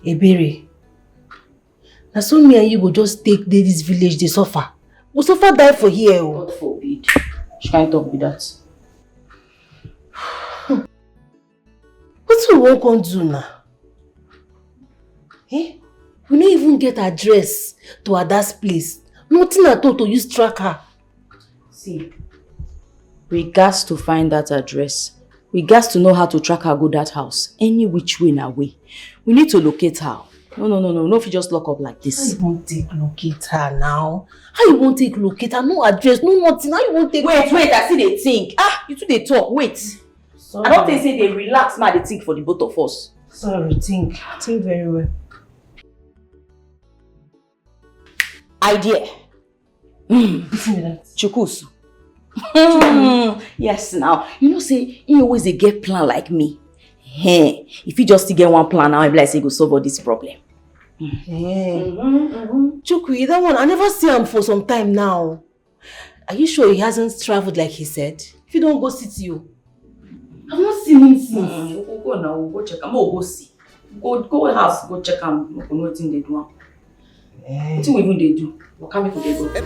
Ebere. Now so me and you go just take this village, they suffer. We suffer die for here. God forbid. She can't talk with that. What we won't do now? Eh? We don't even get address to Ada's place. Nothing at all to use track her. See, we got to find that address. We got to know how to track her go that house. Any which way in our way. We need to locate her. No. No, if you just lock up like this. How you won't take locate her now? How you won't take locate her? No address, no nothing. How you won't take Wait, I see they think. You two they talk. Wait. Sorry. I don't think say they relax now they think for the both of us. Sorry, think very well. Idea. Chukusu. Yes, now. You know, say, you always a get plan like me. Hey, if you just get one plan now, I'll be like, say, go solve all this problem. Hey. Chukwi, that one, I never see him for some time now. Are you sure he hasn't traveled like he said? If you don't go see you. I've not seen him since. We'll go now, we'll go check him. We'll go see. Go house, go check him. We'll know what they do. What even they do? What can we do? We'll go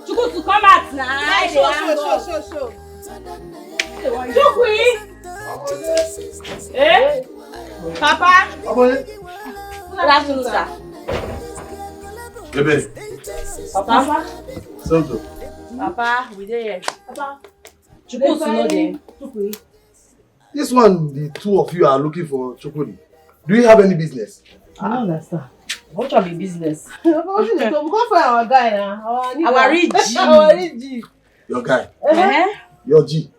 Chukusu, come out now. Show. Chukwi! Eh? Papa? Good afternoon, sir. Bebe. Papa? Santo. Papa, we there. Papa? Chukusu no there. Chukwi. This one, the two of you are looking for Chukudi. Do you have any business? I don't understand. What shall be business? We go find our guy now. Our rich G. Our rich G. Your guy. Uh-huh. Your G.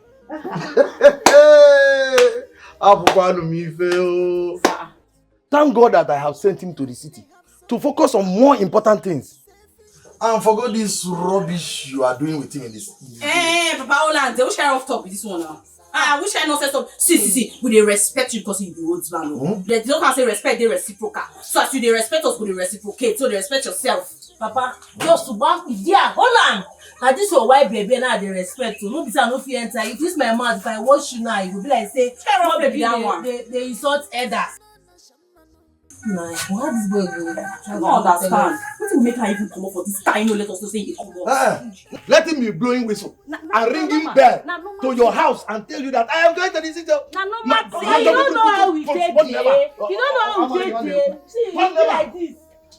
Thank God that I have sent him to the city to focus on more important things. And forget this rubbish you are doing with him in this. Papa Holland, which kind of talk with this one now? Which kind of stuff? See, we dey respect you because you be old man. They don't say respect, they reciprocal. So as you dey respect us, we dey reciprocate. So they respect yourself. Papa, just to back with dear Holland. Now this your white baby now they respect you. No be say I no fit enter. If this my mouth, if I watch you now, you go be like say, "Small baby that one." They insult elders. Nah, how this boy go? I don't understand. What will make her even come up for this time? No, let us not say it come up. Let him be blowing whistle and ringing bell to your house and tell you that I am going to the city. You don't know how we take it. You don't know how we take it. See, you be like this.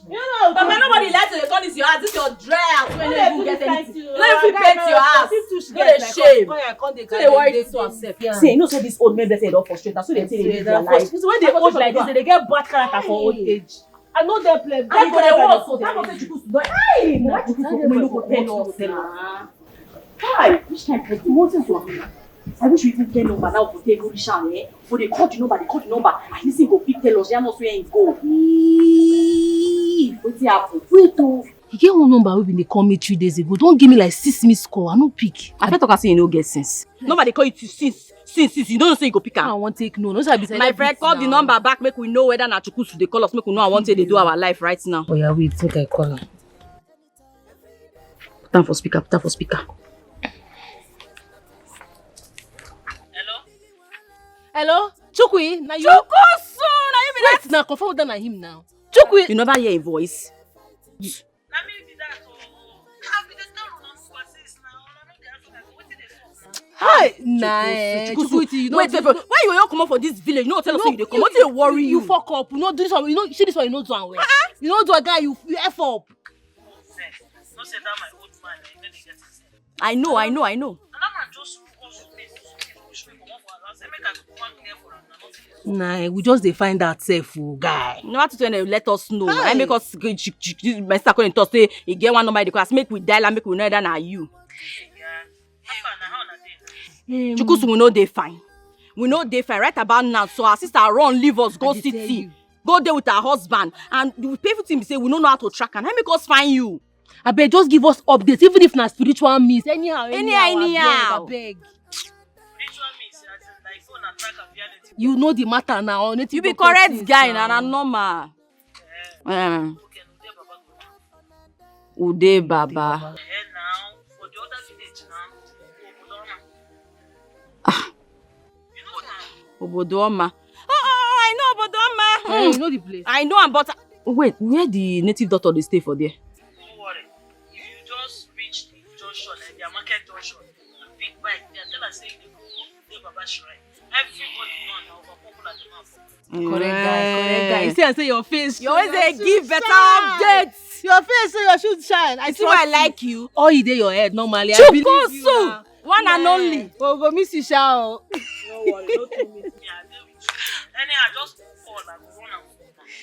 You know, but nobody likes to call this your house. This your dry house when you get anything. You don't even paint your house. No dey shame. So they worry to accept. See, you know, so this old men they say don't frustrate. So they say they live their life. So when they old like this, they get bad character for old age. I know they play. I go they work. So that person Chukusu do. Hey, why Chukusu no go tell us now? Hi, which time for the mountain to happen? I wish we even tell number now for take Orishan, eh? For they call the number, I listen go pick tell us, they must where it go. What's happen? Wait oh. He get one number wey been dey call me 3 days ago. Don't give me like 6 missed call. I no pick. I bet talk say you no get sense. Nobody call you to since you don't say you go pick am. I won't take no. No, so I be my friend, call the number back, make we know whether na Chukusu they call us, make we know I want to they do our life right now. Oh yeah, wait, take I call her. Put for speaker. Hello? Chukwi, na you? Chukusu, na you be that? Wait, now confirm that na him now. Chukwi! You never hear a voice. Na me be that oh. Have been the romance passes now. Na no dey answer like wetin dey sup now. Hi, nah. Chukusu, you wait, why you don't come up for this village? You know tell us you dey come. What dey worry you? You fuck up. You know do this one. You know see this one. You know do am well. You know do a guy. You f up. No say that my old man. You know dey get sense. I know. And that man just push me comot for our house. Make I go come here for am. Nah, we just dey find that safe guy. You know what to tell them? Let us know. I make us my sister calling to say he get one number in the class. Make we dial and make we know that na you. Yeah. Chukusu, we know they fine. We know they fine right about now. So our sister run leave us go city, go there with her husband, and the painful thing be say we don't know how to track and I make us find you. I beg, just give us updates, even if not spiritual means. Anyhow. Anyhow. I beg. Spiritual means like phone and track and reality. You know the matter now. You be correct guy na normal. Ude Baba. Now, for the other village now, you know now. Obodoma. Oh, I know Obodoma. You know the place. I know am, but wait, where the native doctor dey stay for there? Don't worry. If you just reach the junction, their market junction, a big bike, they tell us saying they go to Baba Shrine. Everybody know now for popular demand. Correct guy. You see, I say your face. You always dey give better updates. Your face, so your shoes shine. I see why I like you. All you dey your head normally. I believe you Chukusu, now. one and only. Go miss you, shao. Don't worry, don't tell me. Yeah, I deal with you. Anyhow, just fall and go run and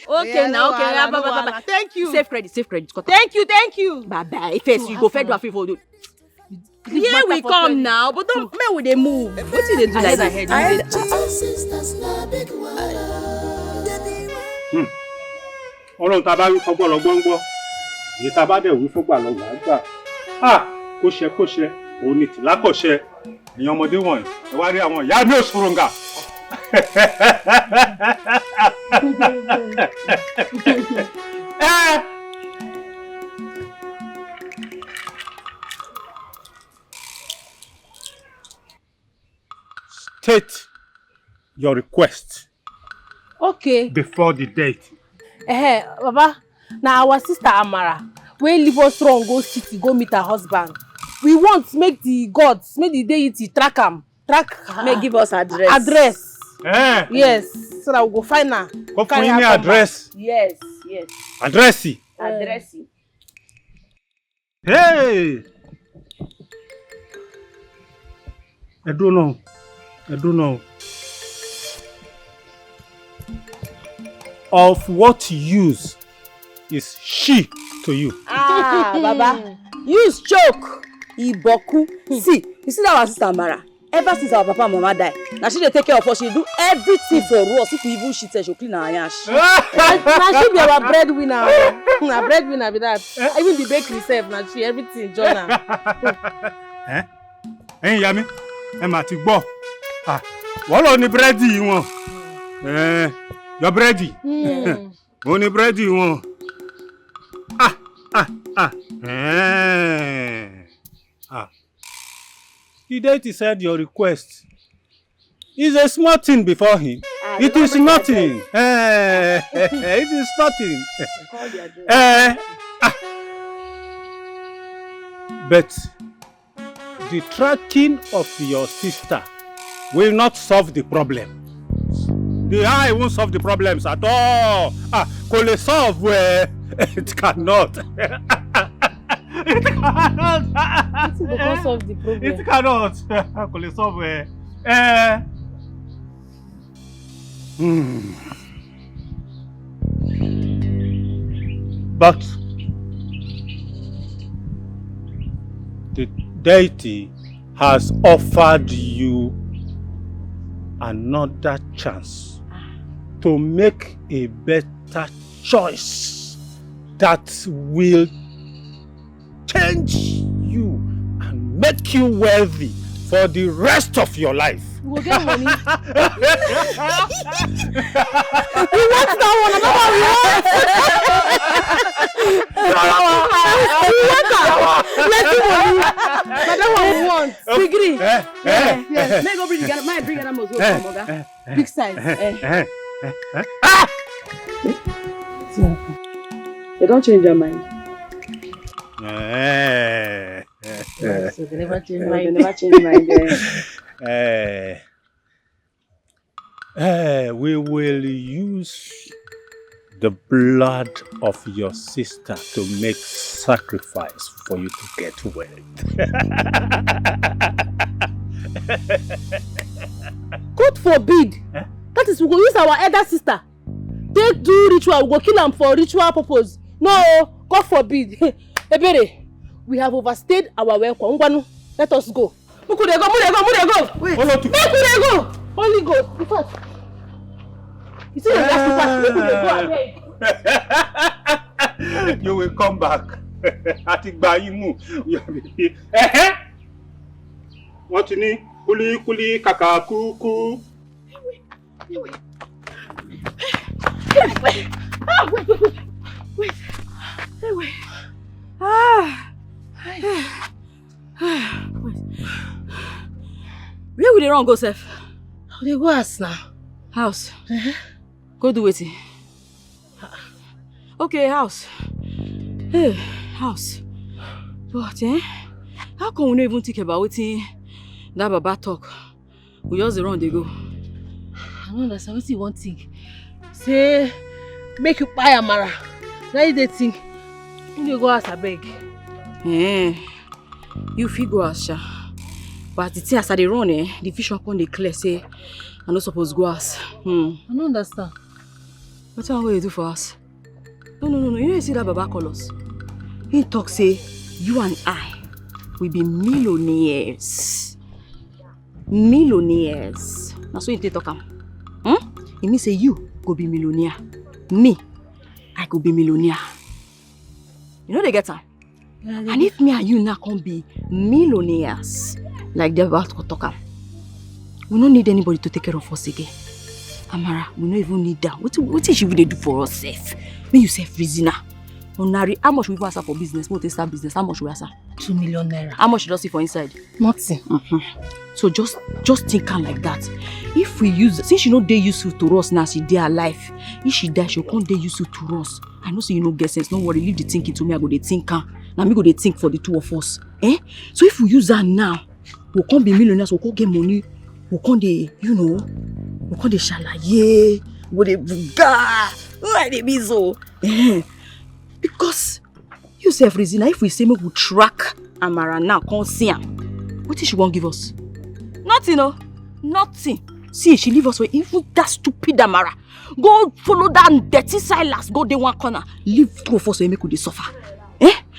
fall. Okay, Yeah, now, no okay. wahala, no Bye. wahala. Thank you. Safe credit. Thank you. Bye. First, you go fed a favor. Here we come now, but don't make we dey move. What did they do like that? Ọlọ́run tá a bá wí fọ́gbọ́n lọ gbọ́ngbọ́ èyí tá a bá dẹ̀ wí fọ́gbà lọ wà á gbà kó ṣe òun ni tìlá kò ṣe èèyàn ọmọdé wọ̀nyí ẹ wá rí àwọn ìyá mi ò ṣòròǹgà. State your request Okay. before the date. Baba, now our sister Amara, we leave us strong, go city, go meet her husband. We want make the gods, make the deity track her. May give us address. Address. Eh? Yes, so that we go find her. Go Carry fún yín her ní come address. Yes. Address. Address. Hey! I don't know. Of what use is she to you? Baba, use choke. Iboku. See, you see that our sister Mara. Ever since our papa and mama die, now she dey take care of us. She do everything for us. If we even shit, she'll clean our yash. Now she be our breadwinner. Our breadwinner be that. Even the bakery self, now she everything join her. Ẹ̀yin ìyá mi, ẹ mà ti gbọ́. Wọ́n lọ ní búrẹ́dì wọn. Your búrẹ́dì. Wọ́n ní búrẹ́dì wọn. The deity said your request is a small thing before him. It is nothing. It is nothing. But the tracking of your sister will not solve the problem. The eye won't solve the problems at all. Kò lè solve where it cannot. It cannot. It go solve the problem. It cannot. Kò lè solve where. But the deity has offered you another chance to make a better choice that will change you and make you wealthy for the rest of your life. We go get money. You want that one? That one we want. Degree. Yes. May go bring the Ghana. Bring Ghana most from Oga. Big size. They don't change their mind. So they never change They mind. never change mind. We will use the blood of your sister to make sacrifice for you to get well. God forbid. That is, we go use our elder sister. Take do ritual, we go kill am for ritual purpose. No, God forbid. Ebere, we have overstayed our welcome. Ngwanu, let us go. Make we dey go. Wait. Make we dey go. Holy Ghost. In fact, you see the last part. Make we dey go ahead. You will come back. Àti gbà yín mú. Wọ́n ti ní kúlíkúlí kàkà kúkú. Wait. Where will they run go, Seth? They go house now. House. Go do it. Okay, house. Hey, house. But how come we don't even think about wetin that Baba talk? We just run, they go. I don't understand what you want to think. Say, make you buy Amara. Now you dey think. You go house, I beg. You fit go house, sha. But the thing as I dey run, the vision come dey clear say I no suppose go house. I don't understand. What you do for us? No. You know you see that Baba call us? He talk say, you and I will be millionaires. Millionaires. That's what he talk am. He mean say you go be millionaire. Me, I go be millionaire. You know they get am? Yeah, and if me and you now can be millionaires, like the Baba talk am, we don't need anybody to take care of us again. Amara, we don't even need that. What is she really do for us, Seth? When you say prisoner, Onari, how much we answer for business? What is start business? How much we answer? 2 million naira. How much you just see for inside? Nothing. So just think am like that. If we use, since she not dey useful to us now, she dey alive. If she die, she can't dey useful to us. I know say you no get sense. Don't worry, leave the thinking to me. I go dey think am. Now me go dey think for the two of us. So if we use that now, we can't be millionaires. We can't get money. We can't dey, we can't dey shalaye. We dey buga. Why dey be so? Because you say reason. If we say we will track Amara now, can't see am. What is she won't give us? Nothing, no. Nothing. See, she leave us for even that stupid Amara. Go follow that dirty Silas. Go dey one corner. Leave two of us so make we dey suffer.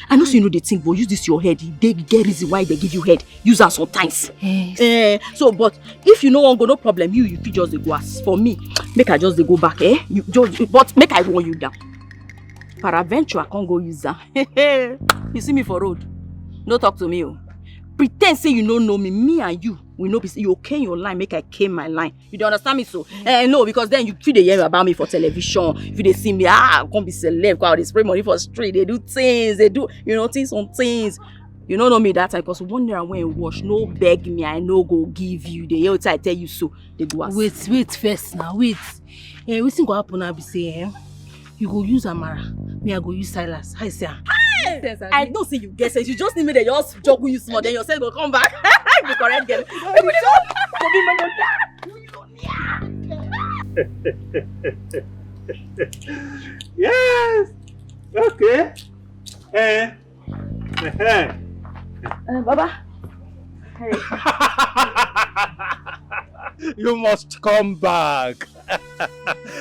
I know so you know the thing, but use this your head. They get reason why they give you head. Use her sometimes. Yes. So, but if you no want go, no problem. You fit just dey go as for me. Make I just dey go back. You just, but make I warn you down. Paraventure, I can't go use that. You see me for road. No talk to me. Pretend say you don't know me. Me and you, we know you okay your line, make I came my line. You don't understand me so? No, because then you feel they hear about me for television. If they see me, I can't be celeb, they spray money for street, they do things, they do, things on things. You don't know me that time, because one day I went and wash, no beg me, I no go give you. They hear I tell you so, they go ask. Wait first now, wait. We think what happen now be say, you go use Amara, me I go use Silas. Hi, sir. I don't see you get sense. You just need me to just juggle you small, then yourself will come back. The correct girl. Yes. Okay. Baba. Hey. You must come back.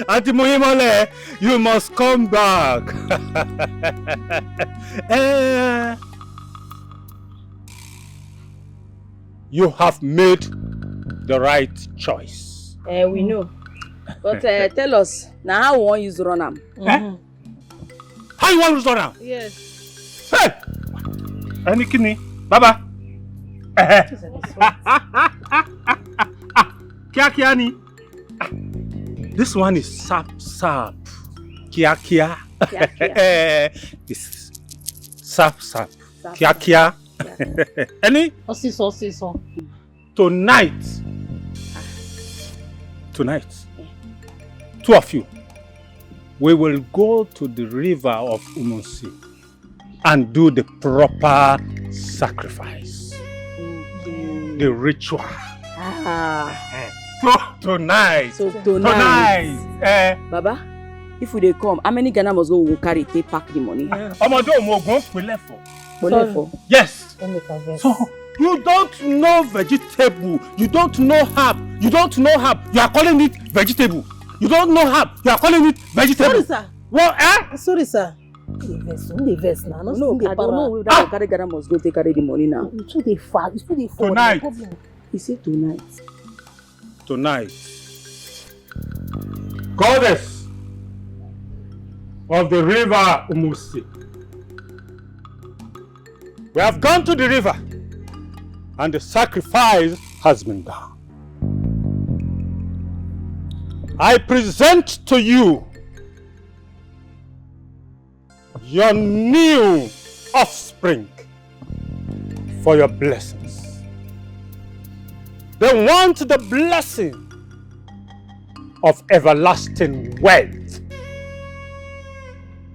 Auntie Muhimole, you must come back. You have made the right choice. We know. But tell us, now how we want use run am? How you want to run am? Yes. Hey! Any kidney? Baba. Kia ni. This one is sap. Kia. This sap. Kia. Any? Osiso. Tonight, two of you, we will go to the river of Umunsi and do the proper sacrifice, the ritual. Tonight. So tonight. Baba, if we dey come, how many Ghana must go we carry to pack the money? Yes. So you don't know vegetable, you don't know herb, you are calling it vegetable. You don't know herb, you are calling it vegetable. Sorry, sir. What? Sorry, sir. No, I don't know whether carry Ghana must go take carry the money now. It's too dey far. Tonight. He said tonight. Goddess of the river Umusi, We have gone to the river and the sacrifice has been done. I present to you your new offspring for your blessings. They want the blessing of everlasting wealth.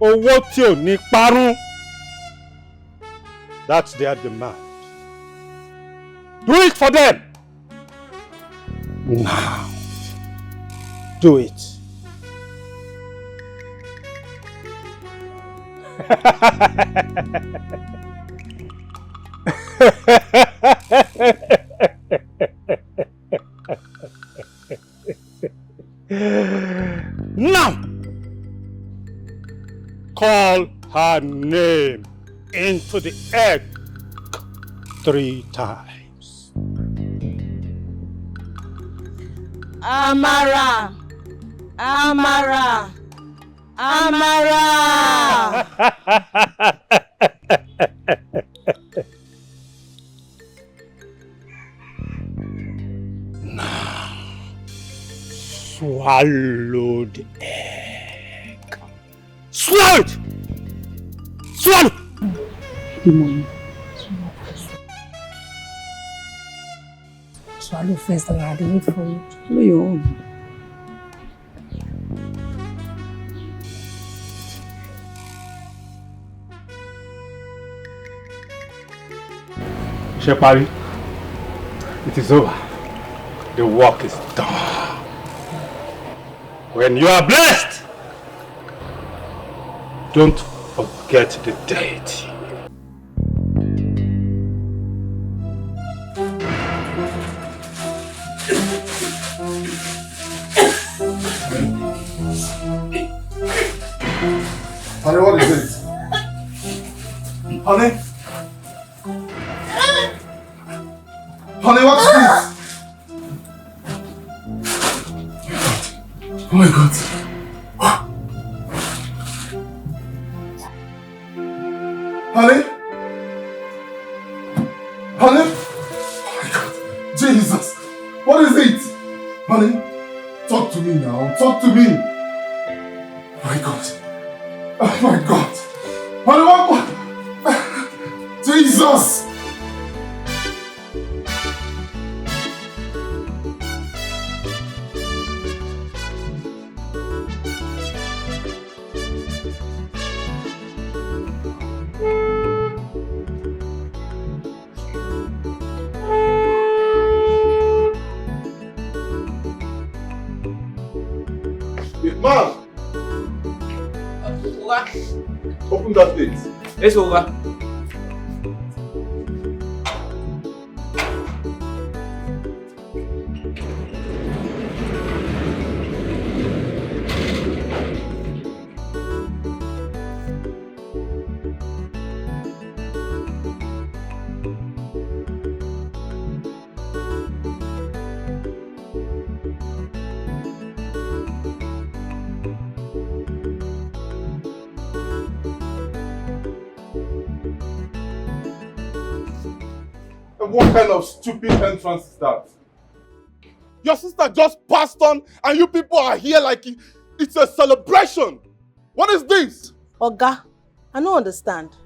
Owó tí ò ní parun. That's their demand. Do it for them. Now. Do it. Now, call her name into the egg 3 times. Amara. Amara. Amara. Now, swallow the egg. Swallow it! Swallow! Swallow first and I'll do it for you. Swallow your own. Shepari, it is over. The work is done. When you are blessed, don't forget the deity. Honey, what is it? Honey? Honey, what's this? Oh my God. Honey? Honey? Oh my God. Jesus. What is it? Honey? Talk to me now. Talk to me. Oh my God. Oh my God. Honey, what? Jesus. Man! Open that plate. It's over. What kind of stupid entrance is that? Your sister just passed on and you people are here like it's a celebration. What is this? Oga, I don't understand.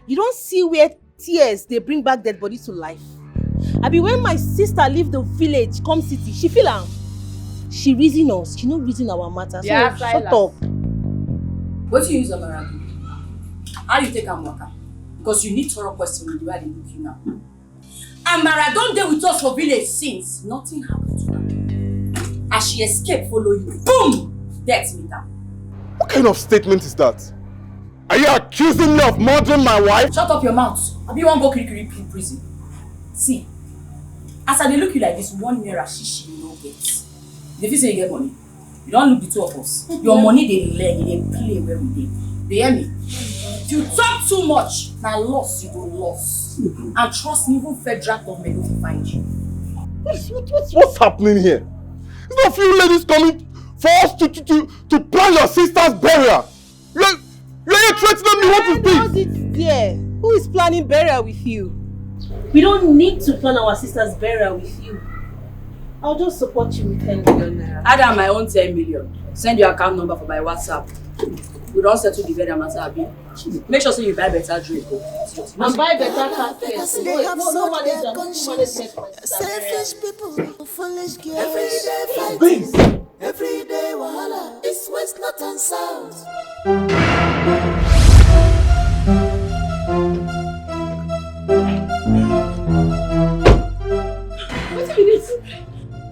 You don't see where tears they bring back dead bodies to life. I be when my sister leave the village, come city, she feel am. She reason us, she no reason our matter. So Yeah, shut up. What do you use Amara do? How you take Amaka? Because you need thorough question with the way they look you now. Amara don't deal with us for village since. Nothing happened to her. As she escaped, follow you. Boom! Death meet her. What kind of statement is that? Are you accusing me of murdering my wife? Shut up your mouth. Abi you wan go kirikiri prison. See, as I dey look you like this, 1 naira shishi you no get. If you say you get money, you don't look the two of us. Your money they learn, they play where we dey. They hear me? If you talk too much, now loss you go loss. And trust me, even federal government will find you. What's happening here? There's not a few ladies coming for us to plan your sister's burial. You're threatening me. What is this? How's it there? Who is planning burial with you? We don't need to plan our sister's burial with you. I'll just support you with 10 million naira. Add on my own 10 million. Send your account number for my WhatsApp. We don't settle the burial matter, abi. Make sure so you buy better drink. And buy better car first. No management. Selfish people, foolish girls. Every day, wahala. It's west, north and south. What's this?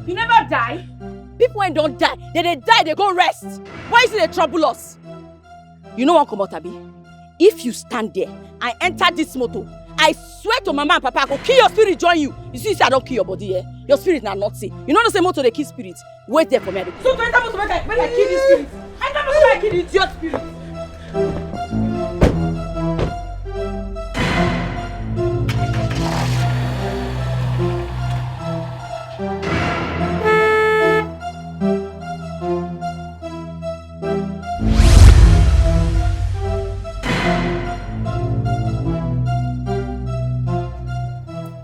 You never die? People when don't die, they die, they go rest. Why is it they trouble us? You know what, Komotabi? If you stand there and enter this motor, I swear to Mama and Papa, I go kill your spirit, join you. You see, I don't kill your body, eh? Your spirit now not see. You know the same motor they kill spirit. Wait there for me. So to enter motor, make I kill this spirit. Enter motor, make I kill the idiot spirit.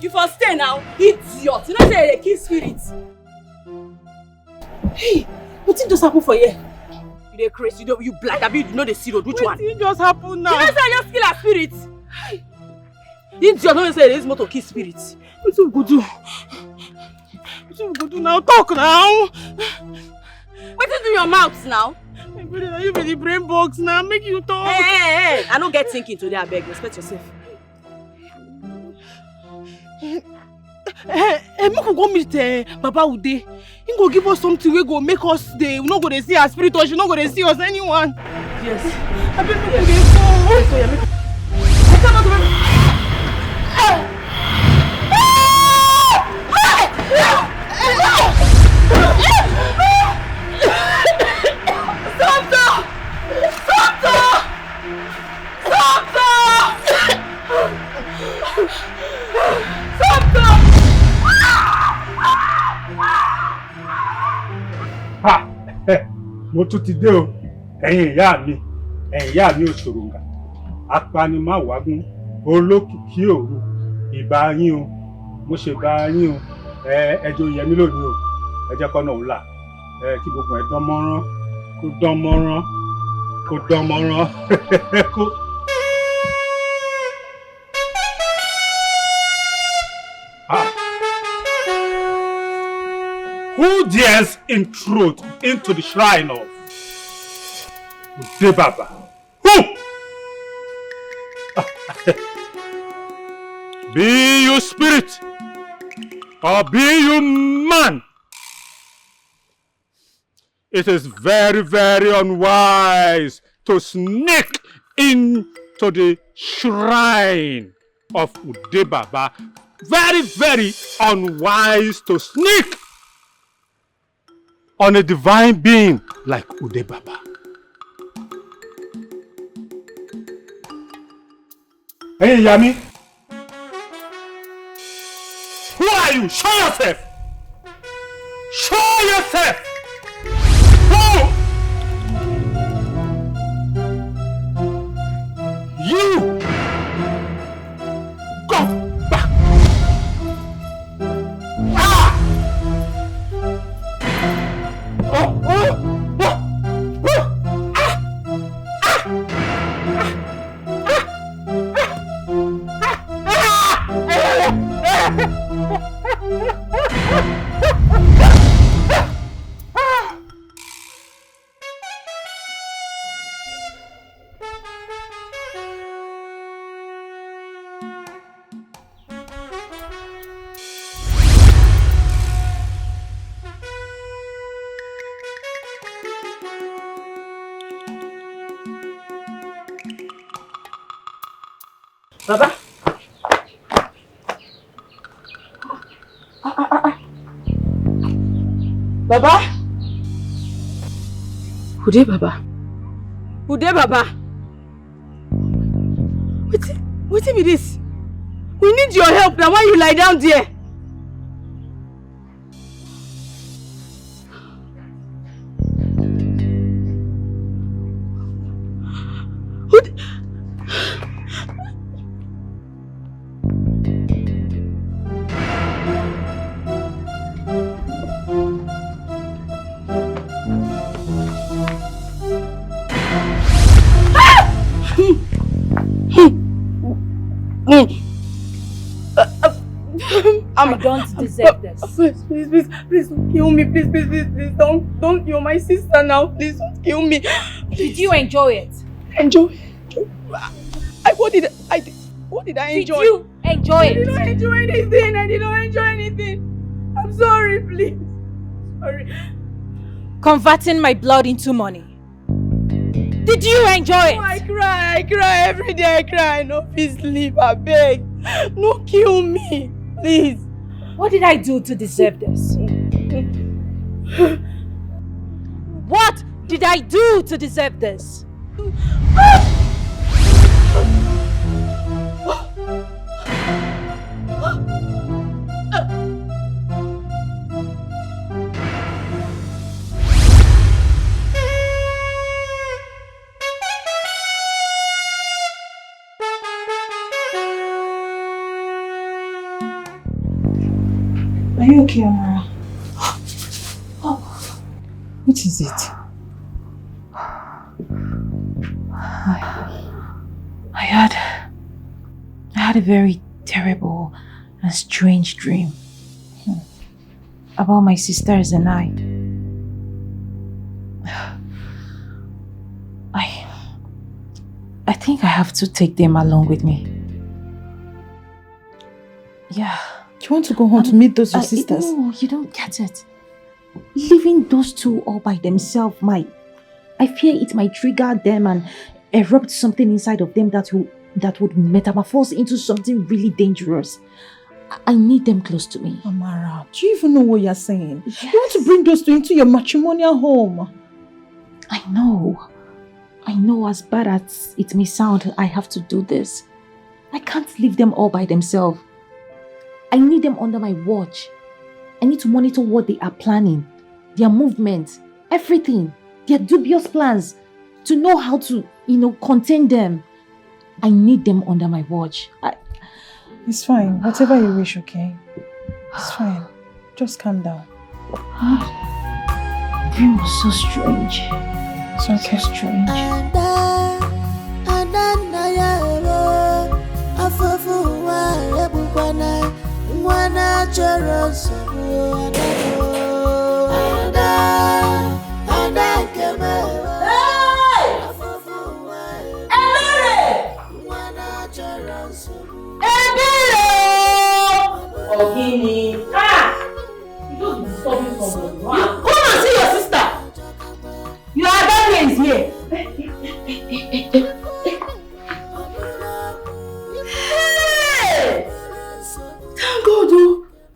You for stay now, idiot. You know say they kill spirits. Hey, what just happen for you? You dey crazy, you blind, abi you know the see road, which one? What just happen now? You know say I just kill a spirit. Hey. Idiot, don't say this motor kill spirits. What we go do? What we go do now? Talk now. What you do your mouth now? My brother, you be the brain box now. Make you talk. Hey. I don't get thinking today, I beg. Respect yourself. Make we go meet Baba Ude. He go give us something we go make us stay. We no go to see our spirit or she no go to see us anyone. Yes. I beg make we go. So you make. I cannot remember. Mo tún ti dé o, ẹ̀yin ìyá mi òṣòròǹgà, apanimáwágún, olókìkí òru, ìbà yín o, mo ṣe bá yín o, ẹjọ́ yẹmí lónìí o, ẹ jẹ́ kọ́nà òun là, kí gbogbo ẹ̀ dán mọ́rán, kó dán mọ́rán, kó. Who dares intrude into the shrine of Ude Baba? Who? Be you spirit or be you man, it is very, very unwise to sneak into the shrine of Ude Baba. Very, very unwise to sneak on a divine being like Ude Baba. Hey, Yami. Who are you? Show yourself! Show yourself! Who? You! Go back! Ah! Baba. Baba. Ude Baba. Ude Baba. What be this? We need your help now. Why you lie down there? I don't deserve this. Please don't kill me. Please don't. You're my sister now. Please don't kill me. Please. Did you enjoy it? Enjoy? What did I enjoy? Did you enjoy I it? did not enjoy anything. I'm sorry, please. Sorry. Converting my blood into money. Did you enjoy it? Oh, I cry every day. I cry. No, please sleep. I beg. No, kill me, please. What did I do to deserve this? What did I do to deserve this? Are you okay, Amara? What is it? I had a very terrible and strange dream about my sisters and I think I have to take them along with me. Yeah. You want to go home to meet those your sisters? No, you don't get it. Leaving those two all by themselves I fear it might trigger them and erupt something inside of them that would metamorphose into something really dangerous. I need them close to me. Amara, do you even know what you're saying? Yes. You want to bring those two into your matrimonial home. I know as bad as it may sound, I have to do this. I can't leave them all by themselves. I need them under my watch. I need to monitor what they are planning, their movements, everything, their dubious plans, to know how to, contain them. I need them under my watch. It's fine. Whatever you wish, okay? It's fine. Just calm down. The dream was so strange. It's okay. So strange. Ogini. You don't be disturbing someone. You come and see your sister. Your Adana is here.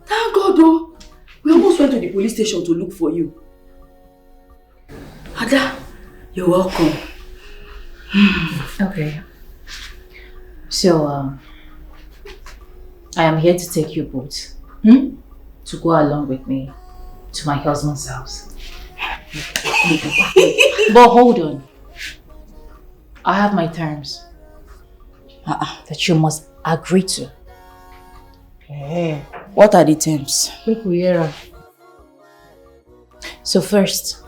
Thank God, oh. We almost went to the police station to look for you. Ada, you're welcome. Okay. So, I am here to take you both to go along with me to my husband's house. But hold on. I have my terms that you must agree to. Hey, what are the terms? So first,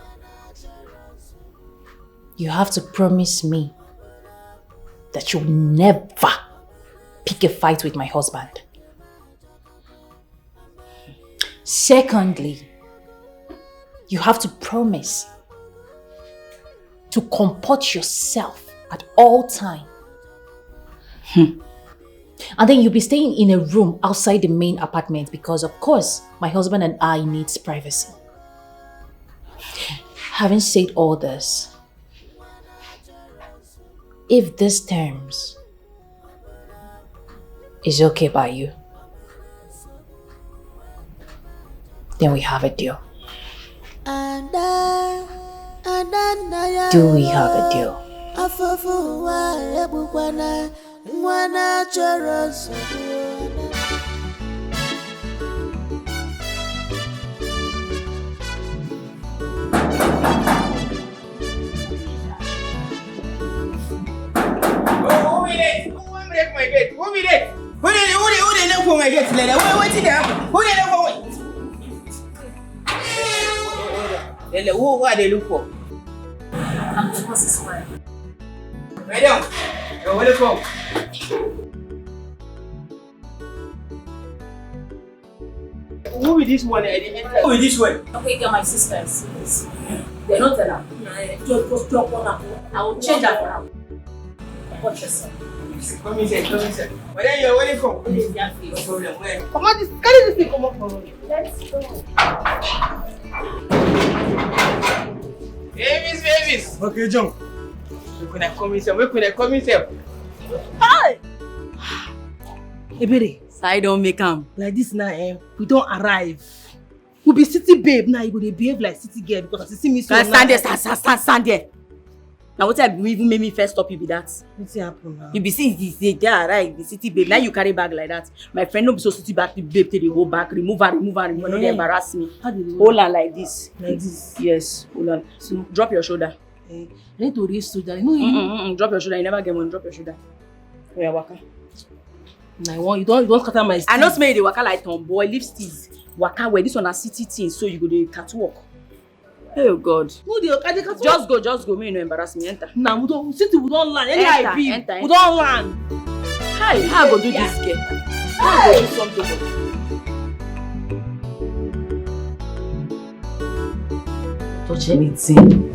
you have to promise me that you'll never pick a fight with my husband. Secondly, you have to promise to comport yourself at all times. And then you'll be staying in a room outside the main apartment because, of course, my husband and I need privacy. Having said all this, if these terms is okay by you, then we have a deal. Do we have a deal? What are they look for? I'm the boss's wife. Madam, you're welcome. Who with this one? I didn't enter. Who with this one? Okay, get my sisters. They're not there. Just drop one up. I will change that for now. Watch yourself. Come inside, come inside. Where are you waiting for? What is that face? No problem, where? Come on, carry this thing, come on for me. Let's go. Babies. Okay, John. We're gonna come inside. Hi! Ebere, I don't make am. like this now, we don't arrive. We be city babe now, you go dey behave like city girl because as you see me so Stand there. Now what time even made me first stop you be that? What's happen now? You be see they right, the city babe. Now you carry bag like that. My friend no be so city back the babe till they go back, remove her. No, they embarrass me. How do you Hold on like this. like this? Yes, hold on. So drop your shoulder. I need to reach to that. You know you. Drop your shoulder. You never get money. Drop your shoulder. Where waka? I want you don't scatter my. I know smell the waka like tomboy, lipsticks. Waka where this one a city thing, so you go the catwalk. Oh God. No, they can't. Just go. Me no embarrass me. Enter. Nah, we don't. City we don't land. Any Enter, IP, enter. we don't land. Hi, how I go do this girl? How I go do something for you? Touch anything.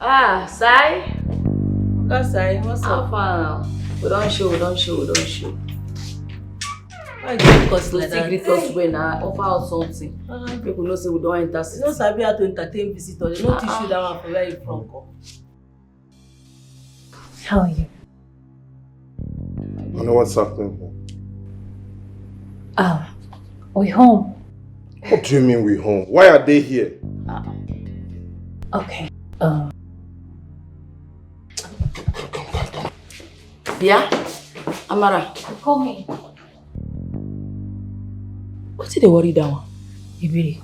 Ha! Sai? That's right. What's How up? far now? We don't show. Why do you cause So like that? greet us when I offer us something. People know say we don't enter You city. don't sabi how to entertain visitors. They don't teach you that one for where you from. How are you? I know what's happening. We home. What do you mean we home? Why are they here? Okay. Yeah? Amara. Call me. What did they worry that one? Ibiri,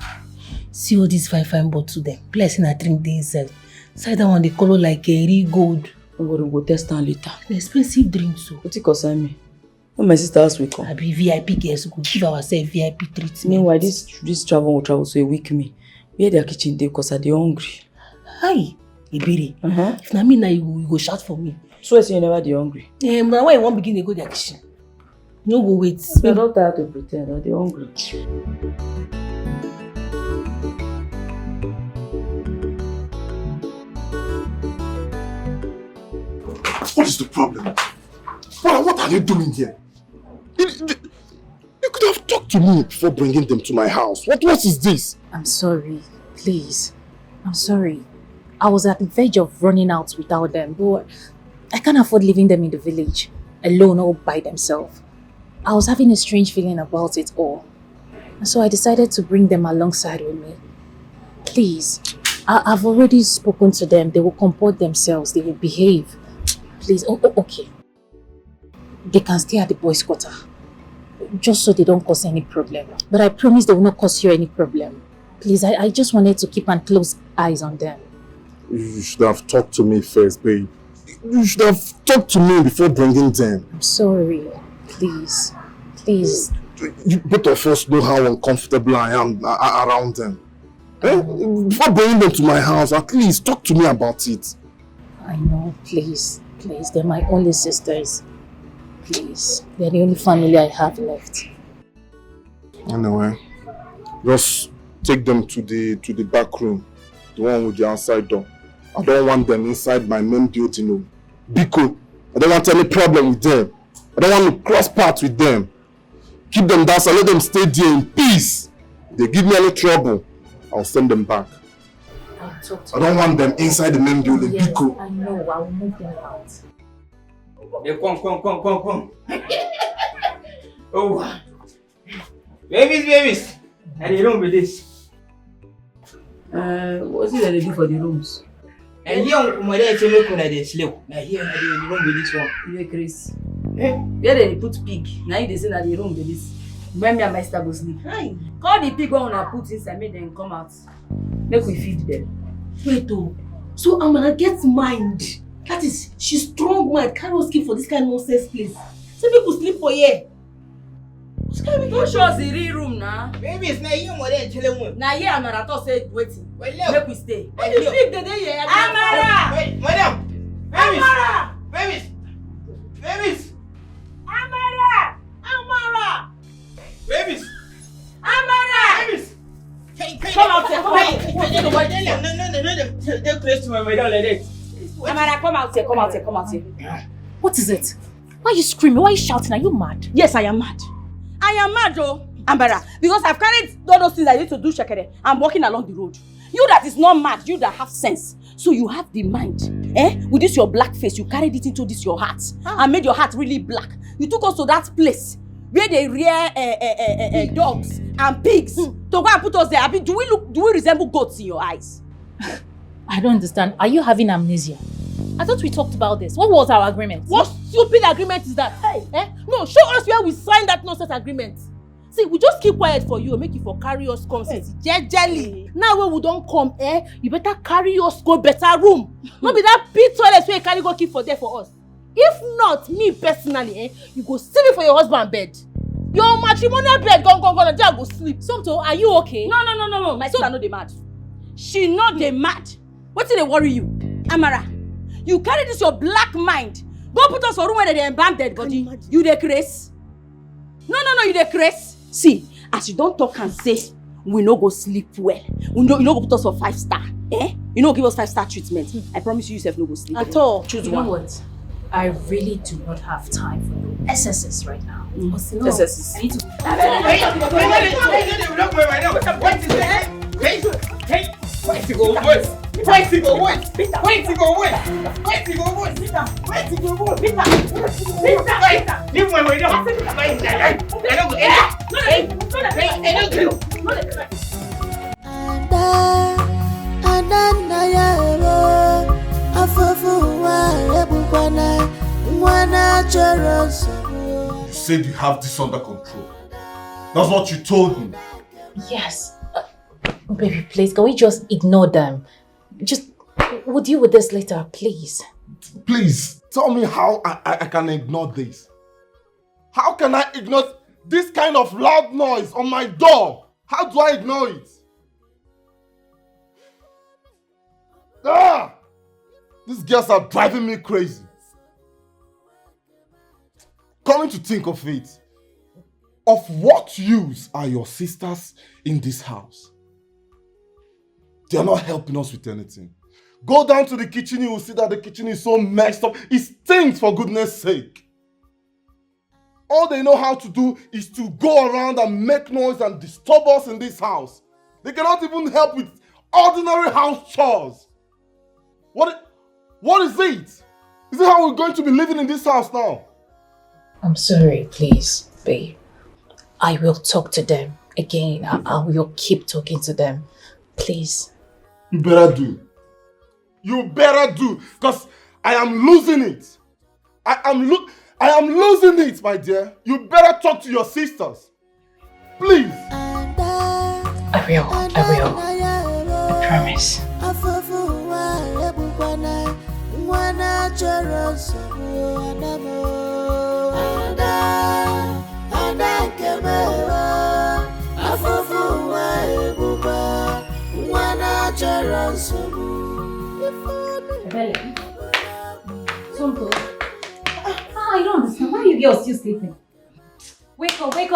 see all these fine bottle them. Blessing I drink the inside. Side that one they color like a real gold. Nobody will go test and later. An expensive drink so. What you concern me? When my sister house will come. I be VIP girls who go give ourselves VIP treatment. Meanwhile, this travel will travel so a week me. Where their kitchen day because I dey hungry. Hi, Ibiri. If na me now you go shout for me. So I say you never dey hungry. Now why you won't begin to go their kitchen? No go wait. I don't have to pretend I dey hungry. What is the problem? What are you doing here? You could have talked to me before bringing them to my house. What is this? I'm sorry. Please. I'm sorry. I was at the verge of running out without them, but I can't afford leaving them in the village, alone all by themselves. I was having a strange feeling about it all. And so I decided to bring them alongside with me. Please. I've already spoken to them. They will comport themselves. They will behave. Please. Okay. They can stay at the boys' quarter. Just so they don't cause any problem. But I promise they will not cause you any problem. Please, I just wanted to keep an close eyes on them. You should have talked to me first, babe. You should have talked to me before bringing them. I'm sorry. Please. Please. Both of us know how uncomfortable I am around them. Before bringing them to my house, at least talk to me about it. I know. Please. Please. They're my only sisters. Please. They're the only family I have left. Anyway, just take them to the back room. The one with the outside door. I don't want them inside my main building. Biko, I don't want any problem with them. I don't want to cross paths with them. Keep them down and let them stay there in peace. If they give me any trouble, I'll send them back. I'll talk to I don't want them inside the main building. Yes, Biko. I know. I will move them out. They come. Oh. Babies. And they room with this. What's it that they do for the rooms? And here, my dad tell me when they sleep. Now here, I dey room with this one. You crazy. Where they put pig? Now they say that the room with this. When me and my sister go sleep. Hi. Call the pig one and put inside, make them come out. Make we feed them. Wait oh. So I'm gonna get mind. That is, she's strong mind. Carry us keep for this kind of nonsense place. Some people sleep for here. Don't show us the real room now. Babies, now here, my dad tell me. Now here, another thought say waiting. Well, Make we stay. What do you think that they here? Amara! Wait, madam. Amara! Babies! Babies! Amara! Amara! Babies! Amara! Babies! Come out here, come out here. Amara, come out here, come out here, come out here. What is it? Why are you screaming? Why are you shouting? Are you mad? Yes, I am mad. I am mad, oh, Amara, because I've carried all those things I need to do, Shekere. I'm walking along the road. You that is not mad, you that have sense. So you have the mind, with this your black face, you carried it into this your heart and made your heart really black. You took us to that place where they rear dogs and pigs to go and put us there. I mean, do we resemble goats in your eyes? I don't understand. Are you having amnesia? I thought we talked about this. What was our agreement? What stupid agreement is that? Hey, no, show us where we signed that nonsense agreement. See, we just keep quiet for you, make you for carry us come jelly. Now when we don't come, you better carry us go better room. Not be that pit toilet where you carry go keep for there for us. If not, me personally, you go see me for your husband bed. Your matrimonial bed, go, and there go sleep. Somto, are you okay? No. My sister no dey mad. She not dey mad. What did they worry you? Amara, you carry this your black mind. Go put us for room where they embalm dead body. You dey craze? No, you dey craze. See, as you don't talk and say, we no go sleep well. You no go put us for 5-star. You no give us 5-star treatment. I promise you yourself no go sleep. At all. Choose you one. know what? I really do not have time for your SSS right now. SSS. I need to... You said you have this under control. That's what you told me. Yes. Baby, please, can we just ignore them? We'll deal with this later, please. Please, tell me how I can ignore this. How can I ignore this kind of loud noise on my door? How do I ignore it? These girls are driving me crazy. Coming to think of it, of what use are your sisters in this house? They are not helping us with anything. Go down to the kitchen, you will see that the kitchen is so messed up. It stinks, for goodness sake. All they know how to do is to go around and make noise and disturb us in this house. They cannot even help with ordinary house chores. What is it? Is it how we're going to be living in this house now? I'm sorry, please, babe. I will talk to them again. I will keep talking to them. Please. You better do. You better do, because I am losing it. I am losing it, my dear. You better talk to your sisters. Please. I will. I promise. I don't understand. Why are you girls still sleeping? Wake up. Stand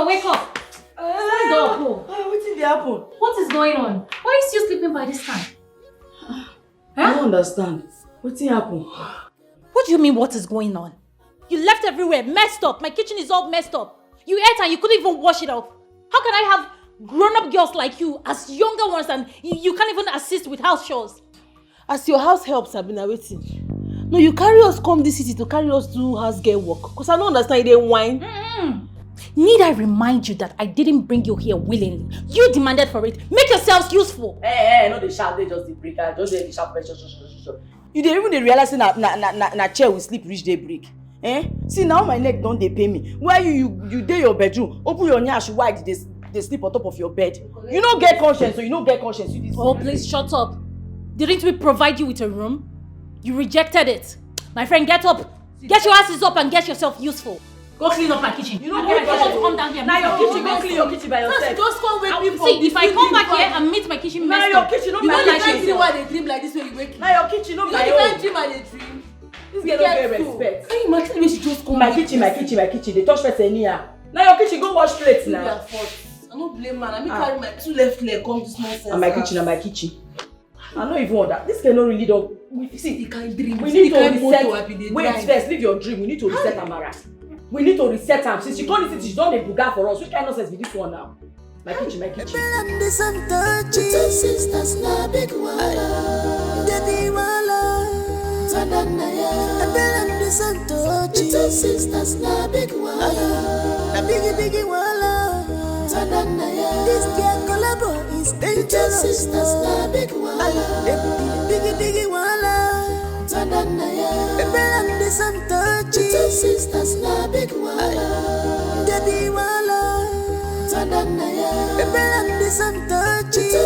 up. What did happen? What is going on? Why are you still sleeping by this time? I don't understand. What did happen? What do you mean, what is going on? You left everywhere, messed up. My kitchen is all messed up. You ate and you couldn't even wash it up. How can I have grown-up girls like you as younger ones and you can't even assist with house chores? As your house helps, I've been waiting. No, you carry us come this city to carry us do house girl work. Because I don't understand, you didn't whine. Need I remind you that I didn't bring you here willingly? You demanded for it. Make yourselves useful. No, they shout, they just the break. Just the sharp. You didn't even realize na chair will sleep reach day break. See, now my neck don't they pay me. Why you dey your bedroom, open your nyash wide, they sleep on top of your bed. You don't get conscience, so you don't get conscience. Oh, please shut up. Didn't we provide you with a room? You rejected it. My friend, get up. Get your asses up and get yourself useful. Go clean up my kitchen. You don't come down here. Now your kitchen, go clean your kitchen by yourself. Just come wake me from. See, if I come back here and meet my kitchen messed up, your kitchen, you know don't the kind dream why they dream like this when you wake. Now your kitchen, no. You know the kind dream I they dream. This girl don't get respect. Can you imagine when she just come? My kitchen. They touch first anyhow. Now your kitchen go wash plates now. I don't blame man. I mean carry my 2 left leg come this nonsense. And my kitchen. I don't even want that. This girl don't really don't. See, he can't dream. We need to reset. Wait, first, leave your dream. We need to reset Amara. We need to reset her. Since she called this, she's done a buga for us. Which kind of nonsense with this one now? My kitchen. Sisters na big wala, Debbie wala, Tananaya, sisters na big wala, biggie wala, Tananaya. This girl collabo is dangerous. Sisters na big wala, biggie wala, Tananaya. Sisters na big wala, Debbie wala, Tananaya.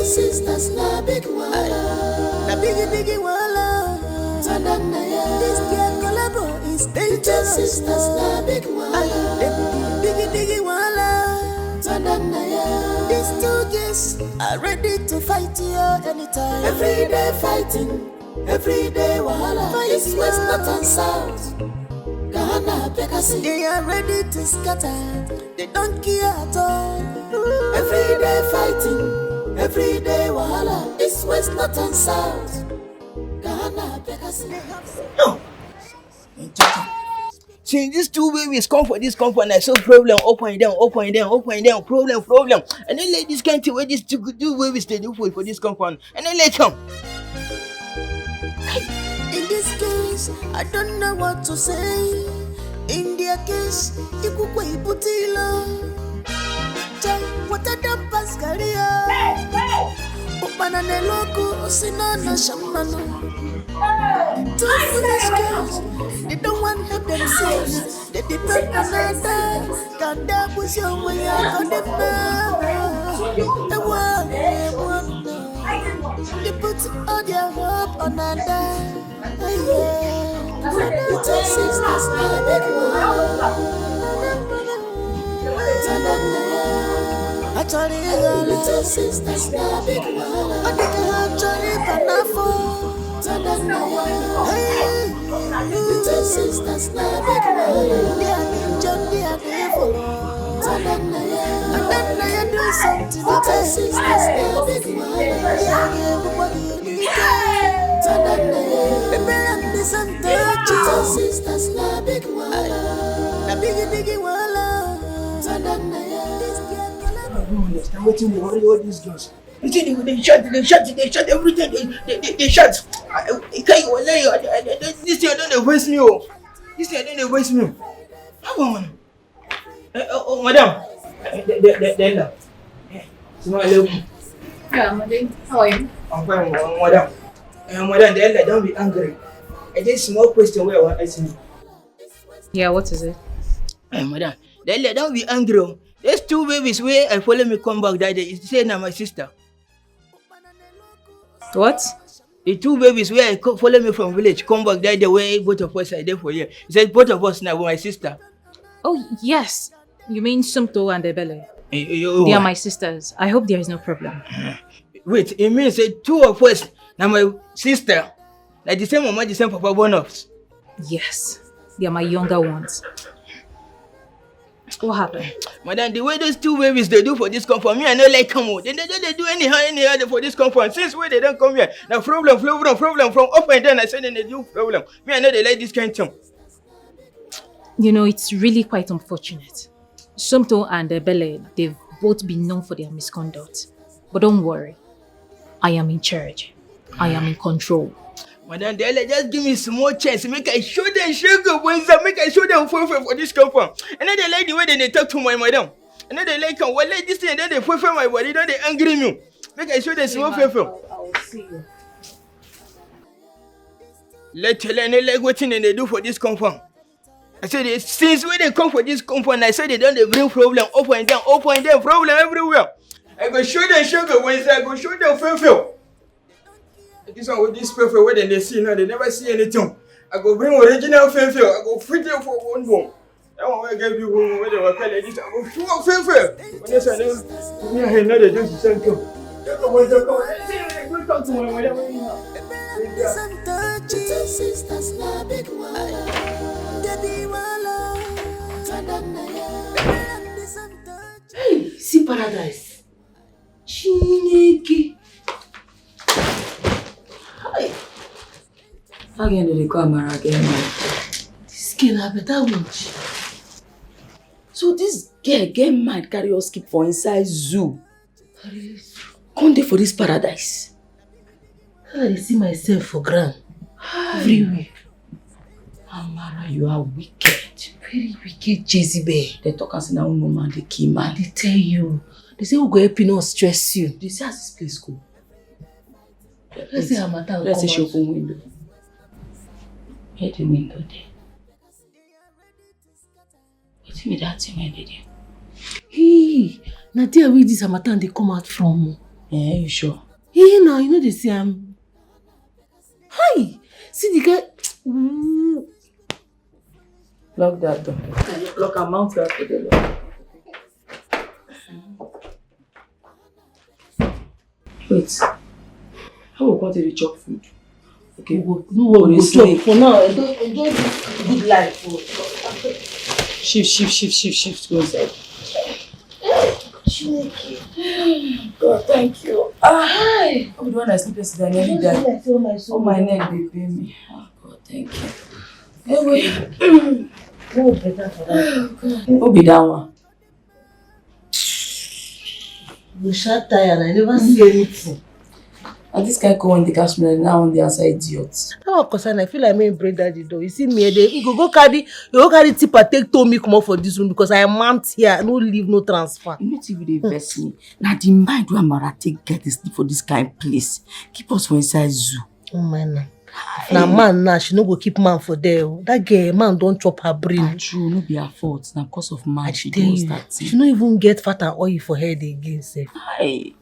Sisters na big wala, biggie wala, Tananaya. This girl collabo is dangerous. Sisters na big wala, biggie wala, Tananaya. These 2 girls are ready to fight you anytime. Every day fighting, every day wahala. East, west, north and south. They are ready to scatter. They don't care at all. Every day fighting, every day wahala. East, west, north and south. No. Since these 2 babies come for this company, I saw problem up and down, problem. And then like this can't where these 2 babies they do for this company. And then let come. In this case, I don't know what to say. In their case, you could wait putilo. What a dump pascaria. Upana neloku, sinana shamano. 2 foolish girls, they don't want to help themselves. They depend on another. Kanda was your way out of the they put all their hope on another. Little sisters na big wala, actually little sisters na big wala. I think I actually panafo. Little sisters na big wala. They are ninja, they are devil. And then I do something. Little sisters na big wala. They are everybody unique. Little sisters na big wala, biggie wala, Tananaya. I don't understand what you worry all these girls. You see, they shut everything. They shut. I can't lie. This year don't voice me. This year don't voice me. How on? Oh, madam. Della. Yeah, madam. How are you? I'm fine, madam. Madam, Della, don't be angry. I just small question where I want to ask you. Yeah, what is it? Madam, Della, don't be angry. There's 2 babies where I follow me come back that day. It's saying now my sister. What? The 2 babies where I follow me from village come back that day where both of us are there for you. He said both of us now with my sister. Oh, yes. You mean Sumto and Ebele? They are my sisters. I hope there is no problem. Wait, it means 2 of us now my sister. Like the same mama, the same papa born us. Yes. They are my younger ones. What happened? Madam, the way those 2 babies they do for this company, me I not like come out. They do anyhow for this company. Since when they don't come here, now problem from up and down. I said they do problem. Me I know they like this kind of thing. You know, it's really quite unfortunate. Sumto and Ebele, they've both been known for their misconduct. But don't worry. I am in charge. I am in control. Madam, just give me some more chance. Make I show them sugar boys. Make I show them for this company. And then they like the way they talk to my madam. And then they like, well, like this thing, and then they for my body. Then they angry me. Make I show them some more favor. I will see you. Let them like what thing they do for this company. I said, since when they come for this company, I said they don't bring problem up and down, problem everywhere. I go show them sugar boys. I go show them favor. This one with this perfect way they see now, they never see anything. I go bring original fanfare, I go fit them for one boom. That one where I gave you one where they were calling this, I go show fanfare. When they say, me and him, they do the same thing. Come on, come on. Come to my sisters na big wala. Debbie wala. Hey, see paradise. Chineke. Hi. Again, they come again. This girl a better witch. So this girl get mad, carry us keep for inside zoo. Come there for this paradise. I see myself for ground. Everywhere. Amara, you are wicked. Very wicked Jezebel. They talk as now no man, they kill man. They tell you. They say we go help you not stress you. They say as this place go. Let's say Hamata will Let's say come she out. open window. Hear the window there. What's me that thing when they there? Hey, now there where this Hamata they come out from. Yeah, you sure? Hey, now you know they say Hi, see the guy. Ooh. Lock that door. Lock and mount that for the door. Wait. How we want to chop food? Okay. No, we'll chop for now. Enjoy this good life. Shift. Go inside. God, thank you. Hi. Oh, the one I sleep yesterday, I nearly died. Oh, my neck, they pain me. Oh, God, thank you. Anyway. No better for that. Who be that one? You shut tired and I never see anything. And this guy go on the cash me now on the outside idiots. That one concern, I feel like me bring that the door. You see me, you go carry tipper, take to me come out for this room because I am mount here, no leave, no transfer. You need to be the vex me. Now the mind where Mara take get this for this kind of place. Keep us for inside zoo. Oh man. Now man now she no go keep man for there. That girl man don't chop her brain. True, no be her fault. Now because of man she tell does you, that thing. she no even get fat and oil for head again, sef. Hi.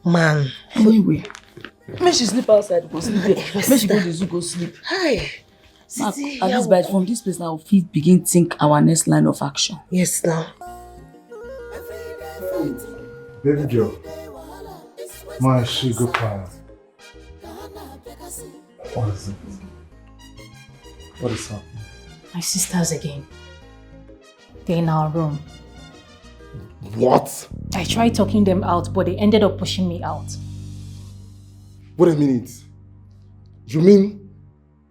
Man. Anyway, make she sleep outside, go sleep there. Make she go to the zoo, go sleep. Hi. At least by from this place now, we begin think our next line of action. Yes, now. Baby girl, my sugar pie. What is it? What is happening? My sisters again. They're in our room. What? I tried talking them out, but they ended up pushing me out. Wait a minute. You mean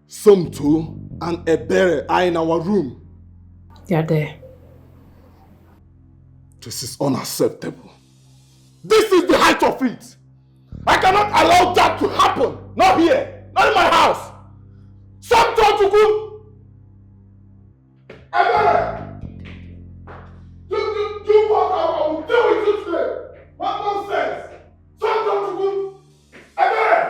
Somto and Ebere are in our room? They are there. This is unacceptable. This is the height of it. I cannot allow that to happen. Not here. Not in my house. Somto to go. Ebere! Do what I will do with you today. What nonsense? Somto to go. Ebere!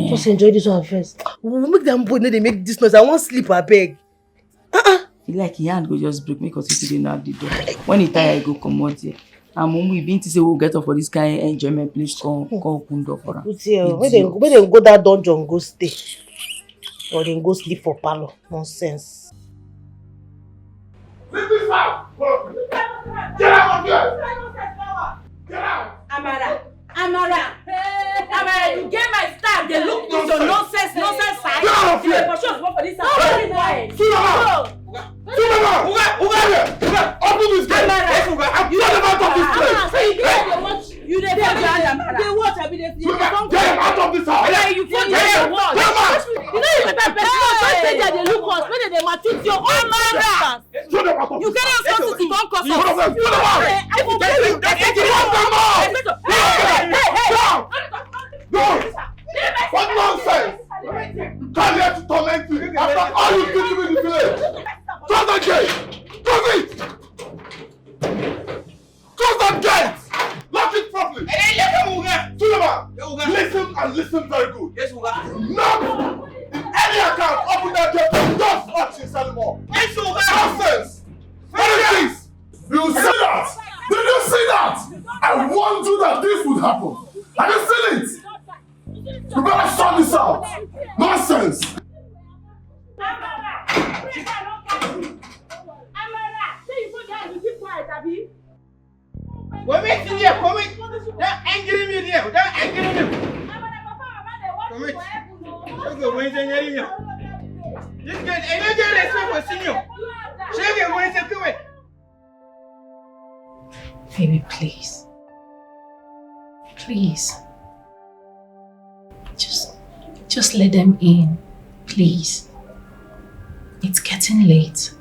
Just enjoy this one first. We'll make them both know they make this noise. I won't sleep, I beg. He like he hand go just break me because he didn't have the door. When he tired, he go come out here. And when we been to say we'll get up for this kind of enjoyment, please come open door for him. When they go that dungeon, go stay. Or then go sleep for parlor. Nonsense. Leave this house! Get out of here! Get out! Amara, you get my staff. They look into your nonsense side. Get out of here! For sure, for this house. Open this gate! Get him out of this place! You dey watch. They watch. I be dey. Get him out of this house! You dey watch. You know you better person. They look us. When they maltreat your own mother. You get us to the wrong cause. I will tell you. No! What nonsense! Come here to torment me after all you did to me in the village! Close that gate! Close it! Close that gate! Lock it properly! Sulema, listen and listen very good. Not in any account open that gate and don't touch this anymore. Nonsense! What is this? You see that? Did you see that? I warned you that this would happen. Have you seen it? You better sort this out. Nonsense. Amara, say you go there, you keep quiet, Abi. Come here, come here. Don't angry me there. Don't angry me. Come here. Sugar, when's the area? This girl, I don't get respect for senior. Sugar, when's the come here? Baby, please. Please. Just let them in. Please. It's getting late.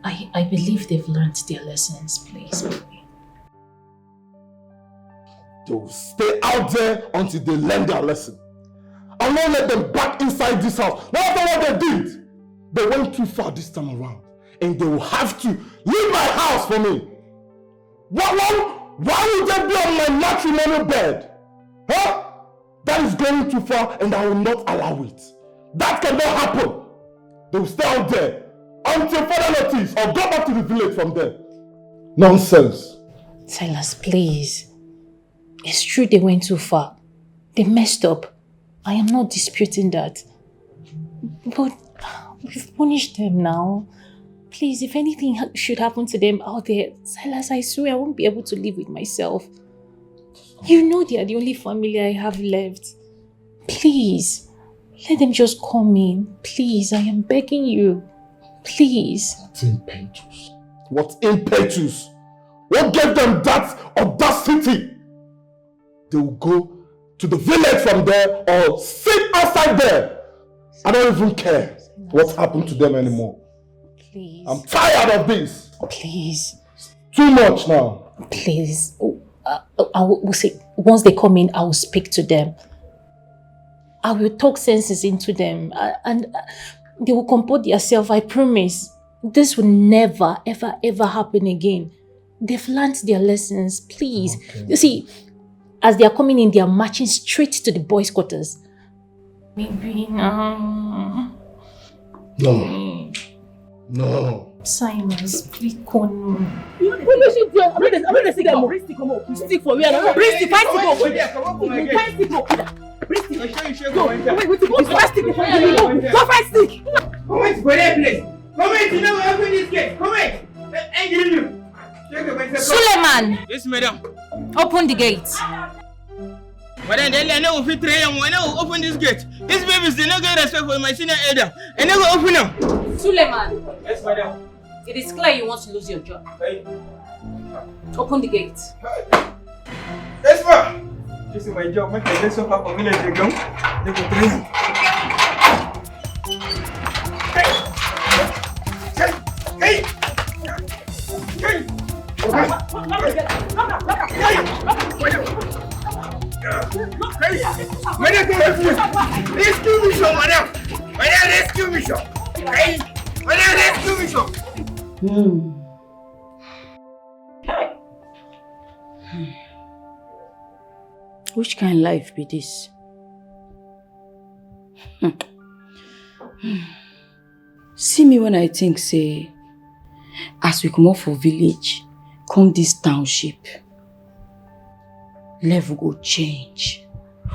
I believe they've learned their lessons, please, baby. They will stay out there until they learn their lesson. I won't let them back inside this house. No matter what they did, they went too far this time around. And they will have to leave my house for me. Why would they be on my matrimonial bed? Huh? That is going too far and I will not allow it. That cannot happen. They will stay out there until further notice or go back to the village from there. Nonsense. Silas, please. It's true they went too far. They messed up. I am not disputing that. But we've punished them now. Please, if anything should happen to them out there, Silas, I swear I won't be able to live with myself. You know they are the only family I have left. Please, let them just come in. Please, I am begging you. Please. What impetus? What impetus? What gave them that audacity? They will go to the village from there or sit outside there. I don't even care what happened to them anymore. Please. I'm tired of this. Please. Too much now. Please. I will say, once they come in, I will speak to them. I will talk senses into them and they will comport themselves, I promise. This will never, ever, ever happen again. They've learned their lessons, please. Okay. You see, as they are coming in, they are marching straight to the boys' quarters. Maybe No. Simon, please come. I'm not the stick. Bring stick, come on. Stick for me. Bring stick, find stick. Find stick. Bring stick. Go. Wait, find stick before you go. Go find stick. Come on, go there, please. Come on, you know what happened this gate. Come on. Angry you. Suleiman! Yes, madam. Open the gate. Madam, they know if you try and when I open this gate, these babies they not get respect for my senior elder. And they go open them. Suleiman. Yes, madam. It is clear you want to lose your job. Hey. Open the gate. Yes, ma'am. This is my job. My friend, so far for me, they go. They go try. Hey. Madam, rescue me, so madam. Madam, rescue me, so. Hey, madam, rescue me, so. Which kind of life be this? See me when I think, say, as we come off for village, come this township, level go change.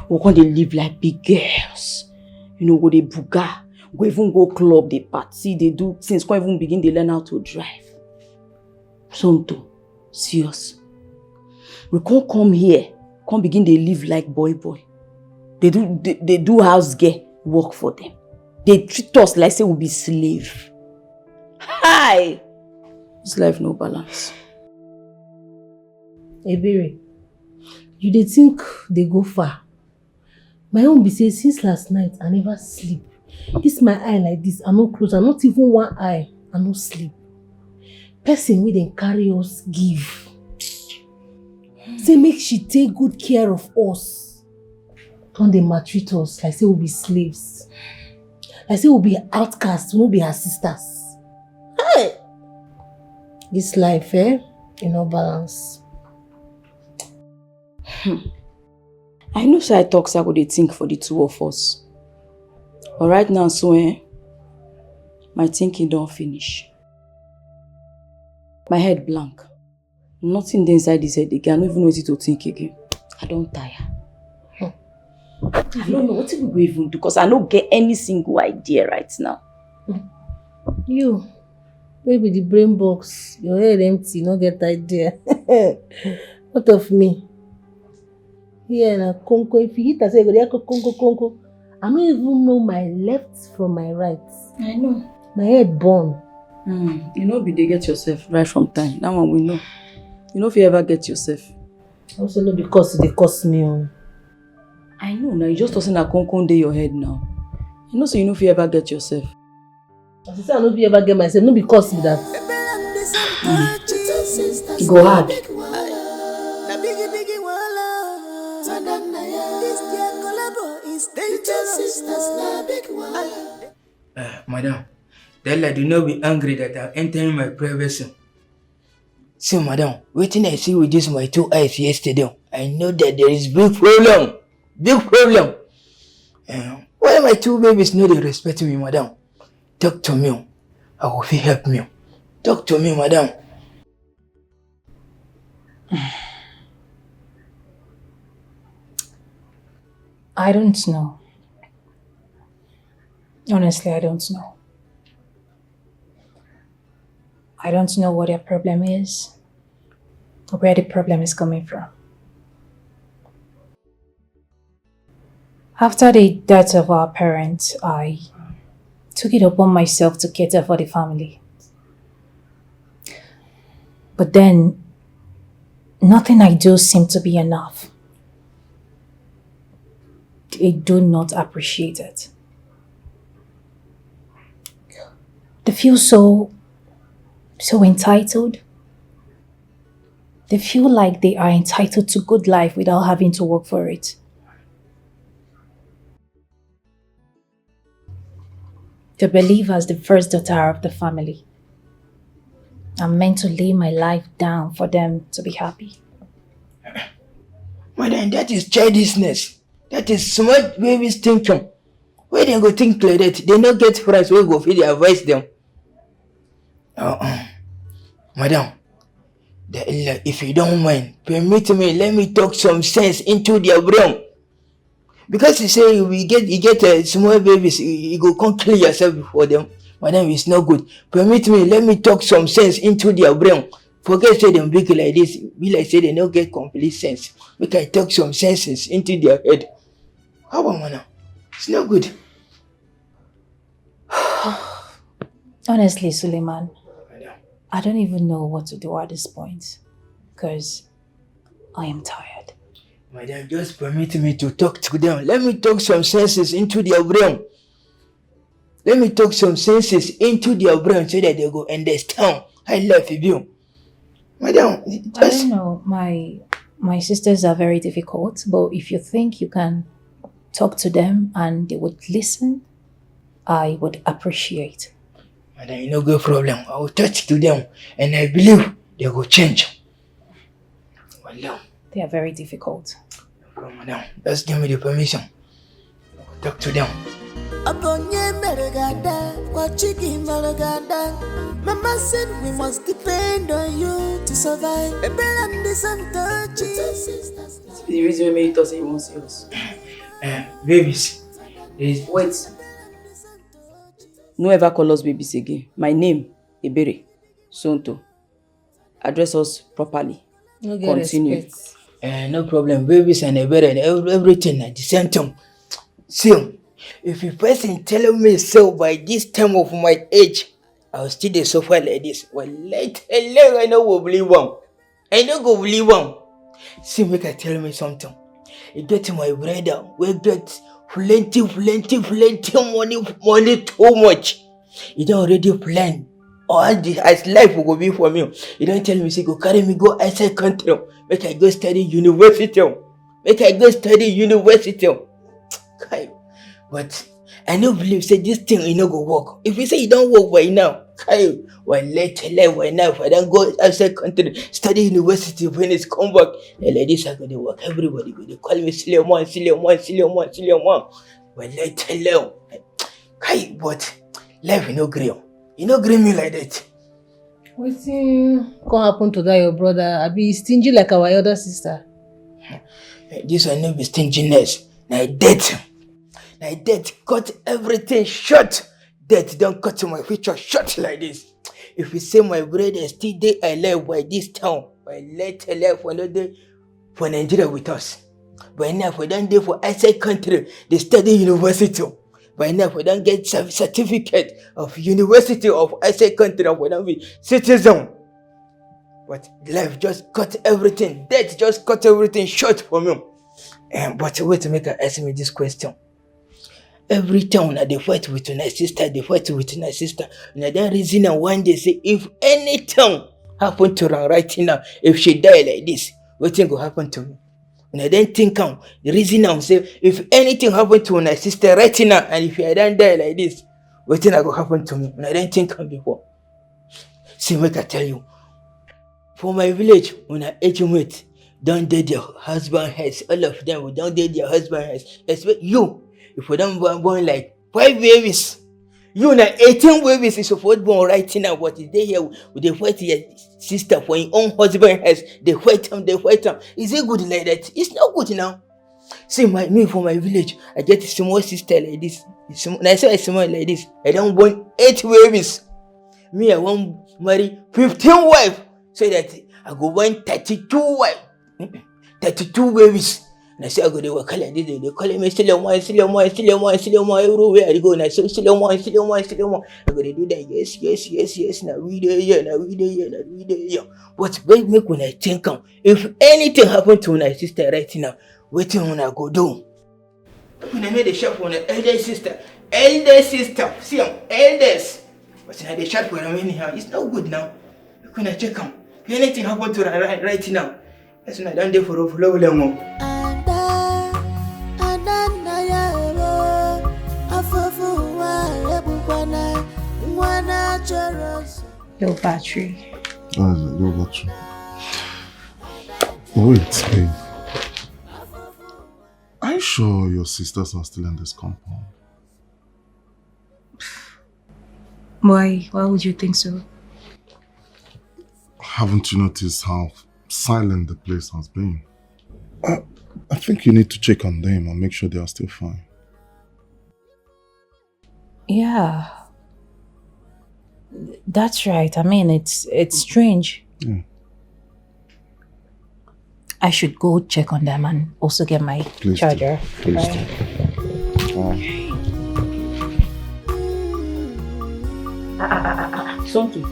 We're going to live like big girls. You know, go they buga, go even go club, they party, they do things, can't even begin to learn how to drive. Something serious. We can't come here, can't begin to live like boy. They do house girl work for them. They treat us like say we be slave. Hi! This life no balance. Ebere, you dey think they go far. My own be say since last night I never sleep. This my eye like this, I no close, I not even one eye, I no sleep. Person wey dem carry us give. Say make she take good care of us. Don't they maltreat us like say we be slaves. Like say we be outcasts, we no be her sisters. Hey! This life, you no balance. I know say I talk so I go dey think for the two of us. But right now, so my thinking don't finish. My head blank. Nothing there inside this head again. I don't even know what to think again. I don't tire. I don't know what we go even do because I don't get any single idea right now. You Baby, the brain box. Your head empty, no get idea. What of me? Yeah, na konko. If you hit us, you go there konko. I don't even know my left from my right. I know. My head burn. You know, they get yourself right from time. That one we know. You know if you ever get yourself. Also, no, because they cost me. I know. Now you just tossing a konko in your head now. You know, so you know if you ever get yourself. As I say, I don't ever get myself. No, because of that. Go hard. Madam, Della, do not be angry that I'm entering my privacy. See, madam, waiting I see with this my 2 eyes yesterday, I know that there is big problem. Big problem. Why my 2 babies know they respect me, madam? Talk to me. I will feel help me. Talk to me, madam. I don't know. Honestly, I don't know. I don't know what their problem is or where the problem is coming from. After the death of our parents, I took it upon myself to cater for the family. But then, nothing I do seems to be enough. They do not appreciate it. They feel so entitled. They feel like they are entitled to good life without having to work for it. They believe as the first daughter of the family, I'm meant to lay my life down for them to be happy. Madam, that is childishness. That is smart babies thinking. Why they go think like that? They not get friends who go feed advise them. Madam, if you don't mind, permit me, let me talk some sense into their brain. Because you say you get small babies, you go come kill yourself before them. Madam, it's not good. Permit me, let me talk some sense into their brain. Forget say them big like this, be like say they don't get complete sense. We can talk some senses into their head. How about madam? It's not good. Honestly, Suleiman, I don't even know what to do at this point because I am tired. Madam, just permit me to talk to them. Let me talk some senses into their brain. Let me talk some senses into their brain so that they go understand I love you. Madam, I don't know. My sisters are very difficult, but if you think you can talk to them and they would listen, I would appreciate. Madam, you no good problem. I will talk to them and I believe they will change. Madam. They are very difficult. Come, madam, just give me the permission. I will talk to them. Mama said we must depend on you to survive. The reason we made us say you won't see us. Babies. Wait. No ever call us babies again. My name, Ebere, Sonto. Address us properly. No get Continue. respect. No problem. Babies and Ebere and everything at the same time. See, if a person tell me so by this time of my age, I'll still dey suffer like this. Well, I no go believe one. I no go believe one. See, make I tell me something. You get my brother, we get plenty money too much. You don't already plan all the as life will be for me. You don't tell me say go carry me go outside country. Make I go study university. Okay. But I no believe say this thing you no go work. If you say you don't work by now, okay, well later why now if I don't go outside country study university when it's come back, like this I go to work. Everybody go to call me Suleiman. Well later okay, but life you no gree. You no gree me like that. Wetin come happen to that your brother? I be stingy like our elder sister. This one no be stinginess. Na death cut everything short. Death don't cut to my future short like this. If you say my brother still there alive by this town, by later life for another for Nigeria with us. By now, if we don't do for outside country, they study university. By now, if we don't get certificate of university of outside country, we don't be citizen. But life just cut everything. Death just cut everything short for me. But wait to make her ask me this question. Every time they fight with my sister, and I don't reason and one day say, if anything happen to her right now, if she die like this, what thing will happen to me? And I don't think the reason I'm saying, if anything happen to my sister right now, and if I don't die like this, what thing will happen to me? And I don't think before. See, make I tell you, for my village, when I age mate, don't date their husband heads, all of them, we don't date their husband heads. Expect you. If we don't born like 5 babies, you know 18 babies is supposed to born right now. What is they here with the fight your sister for your own husband has they fight them. Is it good like that? It's not good now. See me for my village, I get a small sister like this. I say a small like this. I don't want 8 babies. Me, I want marry 15 wives so that I go want 32 wives, 32 babies. And I say I go they work like this. They call me still one everywhere I go. And I say still one. I go they do that. Yes. Now we there. But wait, make when I think if anything happen to my sister right now, what when I go do? When I made the shop on the elder sister. See elders. But now they shot for them anyhow. It's not good now. When I check if anything happen to her right now, that's when I don't do for a long. Your battery. Your battery. Wait, babe. Are you sure your sisters are still in this compound? Why would you think so? Haven't you noticed how silent the place has been? I think you need to check on them and make sure they are still fine. Yeah. That's right. I mean, it's strange. Yeah. I should go check on them and also get my charger. Please do. Something.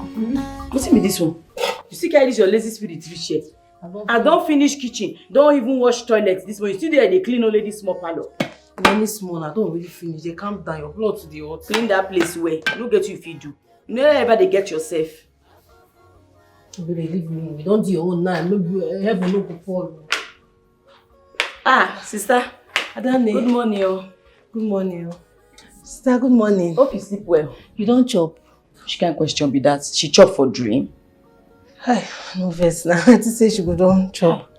What's be this one? You still carry this your lazy spirit reach here. I don't finish kitchen. Don't even wash toilets this morning. You still there they clean only this small parlor. Only small, I don't really finish. They calm down your blood to the hot. Clean that place well. No get you if you do. You never ever they get yourself. You believe me. We don't do your own now. Maybe heaven no go fall. Ah, sister. Adane. Good morning, oh. Good morning, oh. Sister, good morning. Hope you sleep well. You don't chop. She can't question be that. She chop for dream. Hi, no verse now. I say she go don't chop.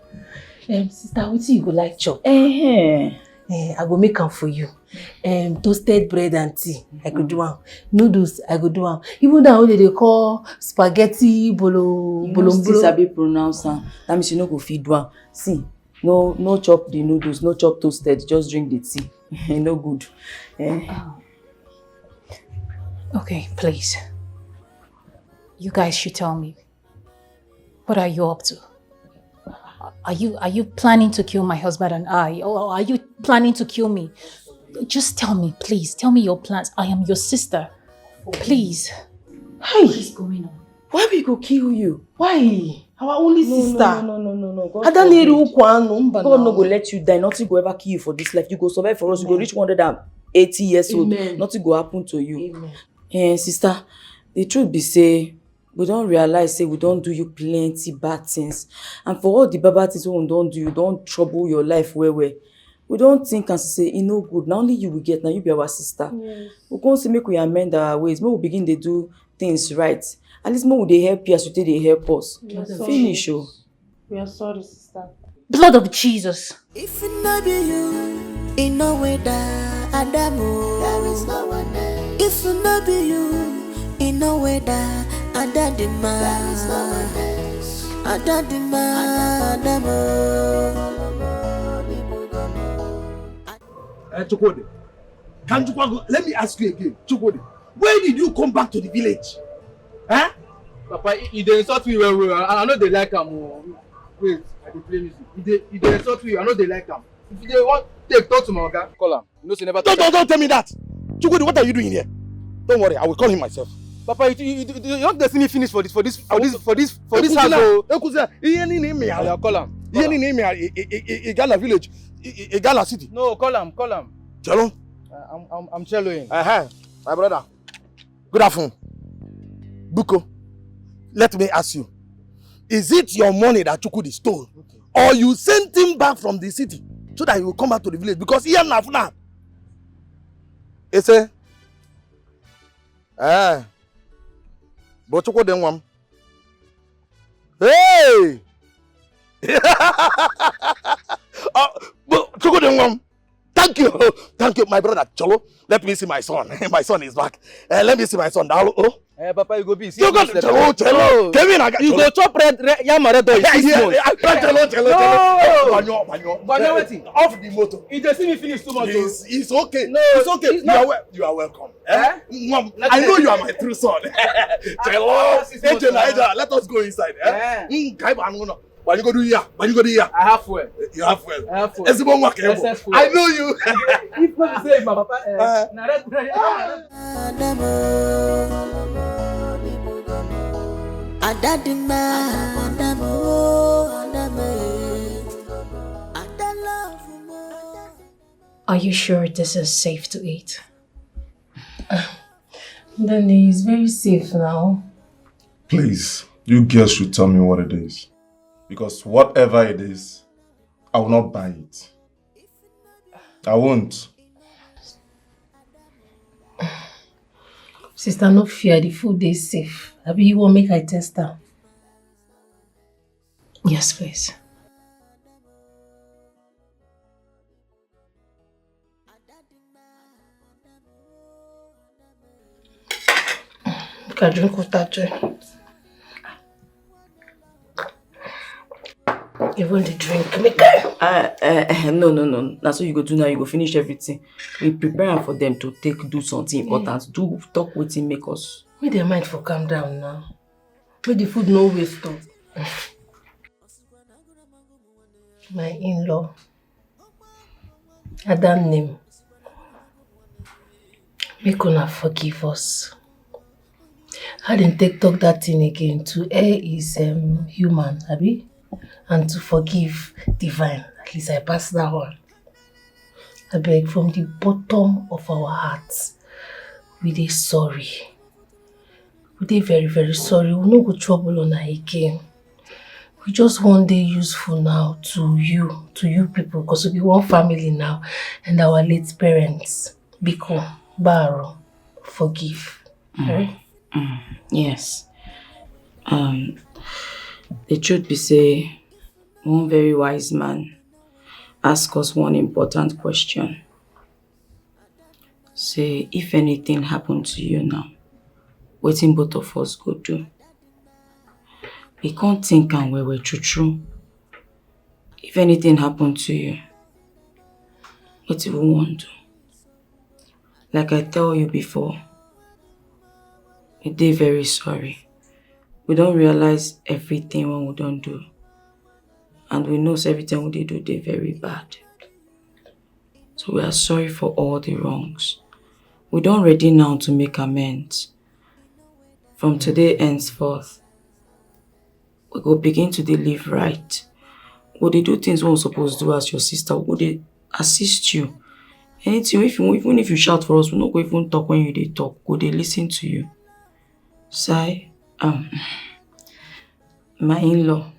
Sister, what you go like chop? I go make them for you. Toasted bread and tea, I could do one. Noodles, I could do one. Even that way they call spaghetti bolo. You still sabi pronounce am. That means you no go feed one. See, no chop the noodles, no chop toasted. Just drink the tea. No good. Okay, please. You guys should tell me. What are you up to? Are you planning to kill my husband and I? Or are you planning to kill me? Just tell me, please. Tell me your plans. I am your sister. Please. Hey, what is going on? Why we go kill you? Why? Our only sister. No. God no go let you die. Nothing go ever kill you for this life. You go survive for us. You go reach 180 years old. Amen. Nothing go happen to you. Amen. Sister, the truth be say, we don't realize say we don't do you plenty bad things. And for all the bad things we don't do, you don't trouble your life well. We don't think and say, no good. Not only you will get, now you be our sister. Yes. We go see make we amend our ways. Make we begin to do things right. At least more they help you as you they help us. Finish, oh. We are sorry, sister. Blood of Jesus. If it not be you, in no way that Adamo, there is no one else. If it not be you, in no way that Adadima, there is no one else. Adadima, Adamo. Chukwode, let me ask you again, Chukwode. When did you come back to the village? Huh? Papa, you dey insult me well. I know they like am. Wait, I dey play music. You dey insult me. I know they like am. If you dey want take talk to my oga, call am. You know say never. Don't tell me that. Chukwudi, what are you doing here? Don't worry, I will call him myself. Papa, you don't let me finish for this house. Ekuza, Yeah, call am. Igala village, Igala city. No, call am. Cello? I'm celloing. My brother. Good afternoon. Buko, let me ask you. Is it your money that Chukwudi stole? Okay. Or you sent him back from the city so that he will come back to the village? Because here now. Ese? But Chukwudi then one. Hey! Chukwudi then one. Thank you, my brother Cholo. Let me see my son. My son is back. Let me see my son. Papa, you go be. You got Cholo. Kevin, I got you go chop red yam red oil. Cholo. Banyo wetin? Off the motor. You just see me finish too much. It's okay. No, it's okay. You are welcome. I know you are my true son. Cholo. Let us go inside. What you go do here? I have fuel. You have fuel. I have fuel. I know you. If not say my papa, Are you sure this is safe to eat? Danny, it's very safe now. Please, you girls should tell me what it is. Because whatever it is, I will not buy it. I won't. Sister, no fear, the food is safe. Abi, you want make I test her? Yes, please. You can drink water too. Even the drink, make No. That's what you go do now. You go finish everything. We prepare for them to do something important. Do talk with him, make us. Make their mind for calm down now. Make the food no waste up. My in-law. Adam name. Make una forgive us. I didn't talk that thing again. To err is human, abi? And to forgive divine. At least I passed that one. I beg from the bottom of our hearts. We dey sorry. We dey very, very sorry. We no go trouble on her again. We just want dey useful now to you people, because we be one family now, and our late parents. Biko, Baro, forgive. Right? Yes. The truth be say, one very wise man asked us one important question. Say, if anything happened to you now, wetin both of us go do? We can't think and we're true. If anything happened to you, what do we want to do? Like I tell you before, we dey very sorry. We don't realize everything when we don't do. And we know everything we do, they very bad. So we are sorry for all the wrongs. We don't ready now to make amends. From today henceforth, we go begin to live right. We dey do things we we're supposed to do as your sister. We dey assist you. Anything, even if you shout for us, we no go even talk when you dey talk. We dey listen to you. Sai, my in-law,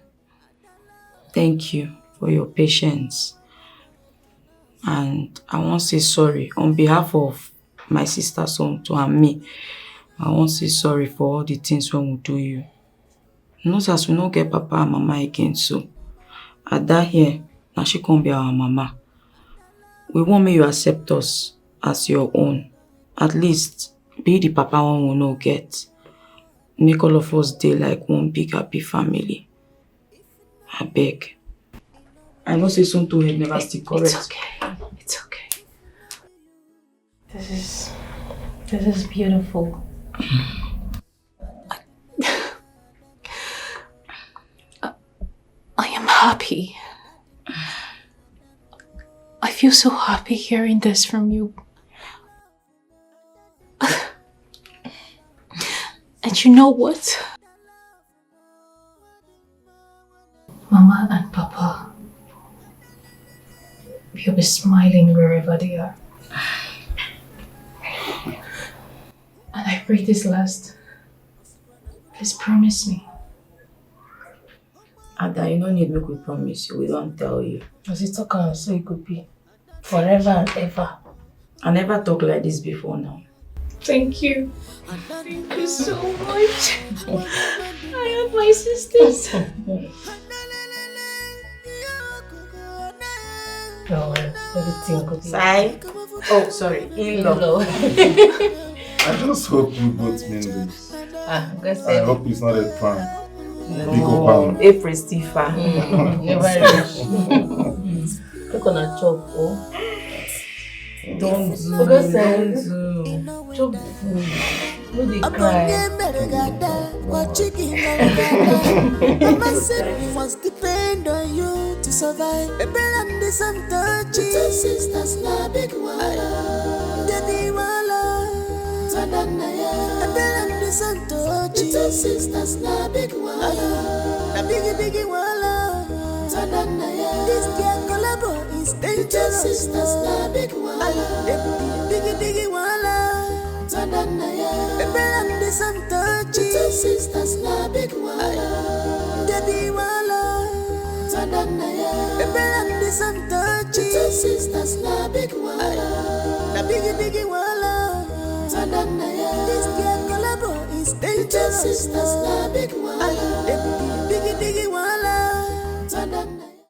thank you for your patience. And I want to say sorry on behalf of my sister son and me. I want to say sorry for all the things when we do you. Not as we not get papa and mama again, so at that here, now she can't be our mama. We want me you accept us as your own. At least be the papa one we no get. Make all of us day like one big happy family. I beg. I know say some two head never stick correct. It's okay. This This is beautiful. I am happy. I feel so happy hearing this from you. And you know what? Mama and Papa, you'll be smiling wherever they are. And I pray this last. Please promise me. Ada, you don't need me to promise you. We don't tell you. As you talk, so it could be forever and ever. I never talked like this before now. Thank you. Thank you so much. I have my sisters. No, everything could be. Sai? Oh, sorry. In-law. I just hope you both mean this. I hope it's not a prank. No, April Stifa. Never reach. Look on a chop, oh. Don't do. Chop food. No, they cry. Mama said we must depend on you to survive. Baby, some touchy. Sisters, na big wala. Daddy wala. Nnanna ya. Baby, some touchy. Sisters, na big wala. Na biggie wala. Nnanna ya. This girl collabo is dangerous. Sisters, na big wala. Biggie wala. Nnanna ya. Baby, some touchy. Sisters, na big wala. Daddy wala. Nnanna ya. Baby, some touchy. Sisters, na big wala. Na biggie wala. Nnanna ya. This girl collabo is dangerous. Sisters, na big wala.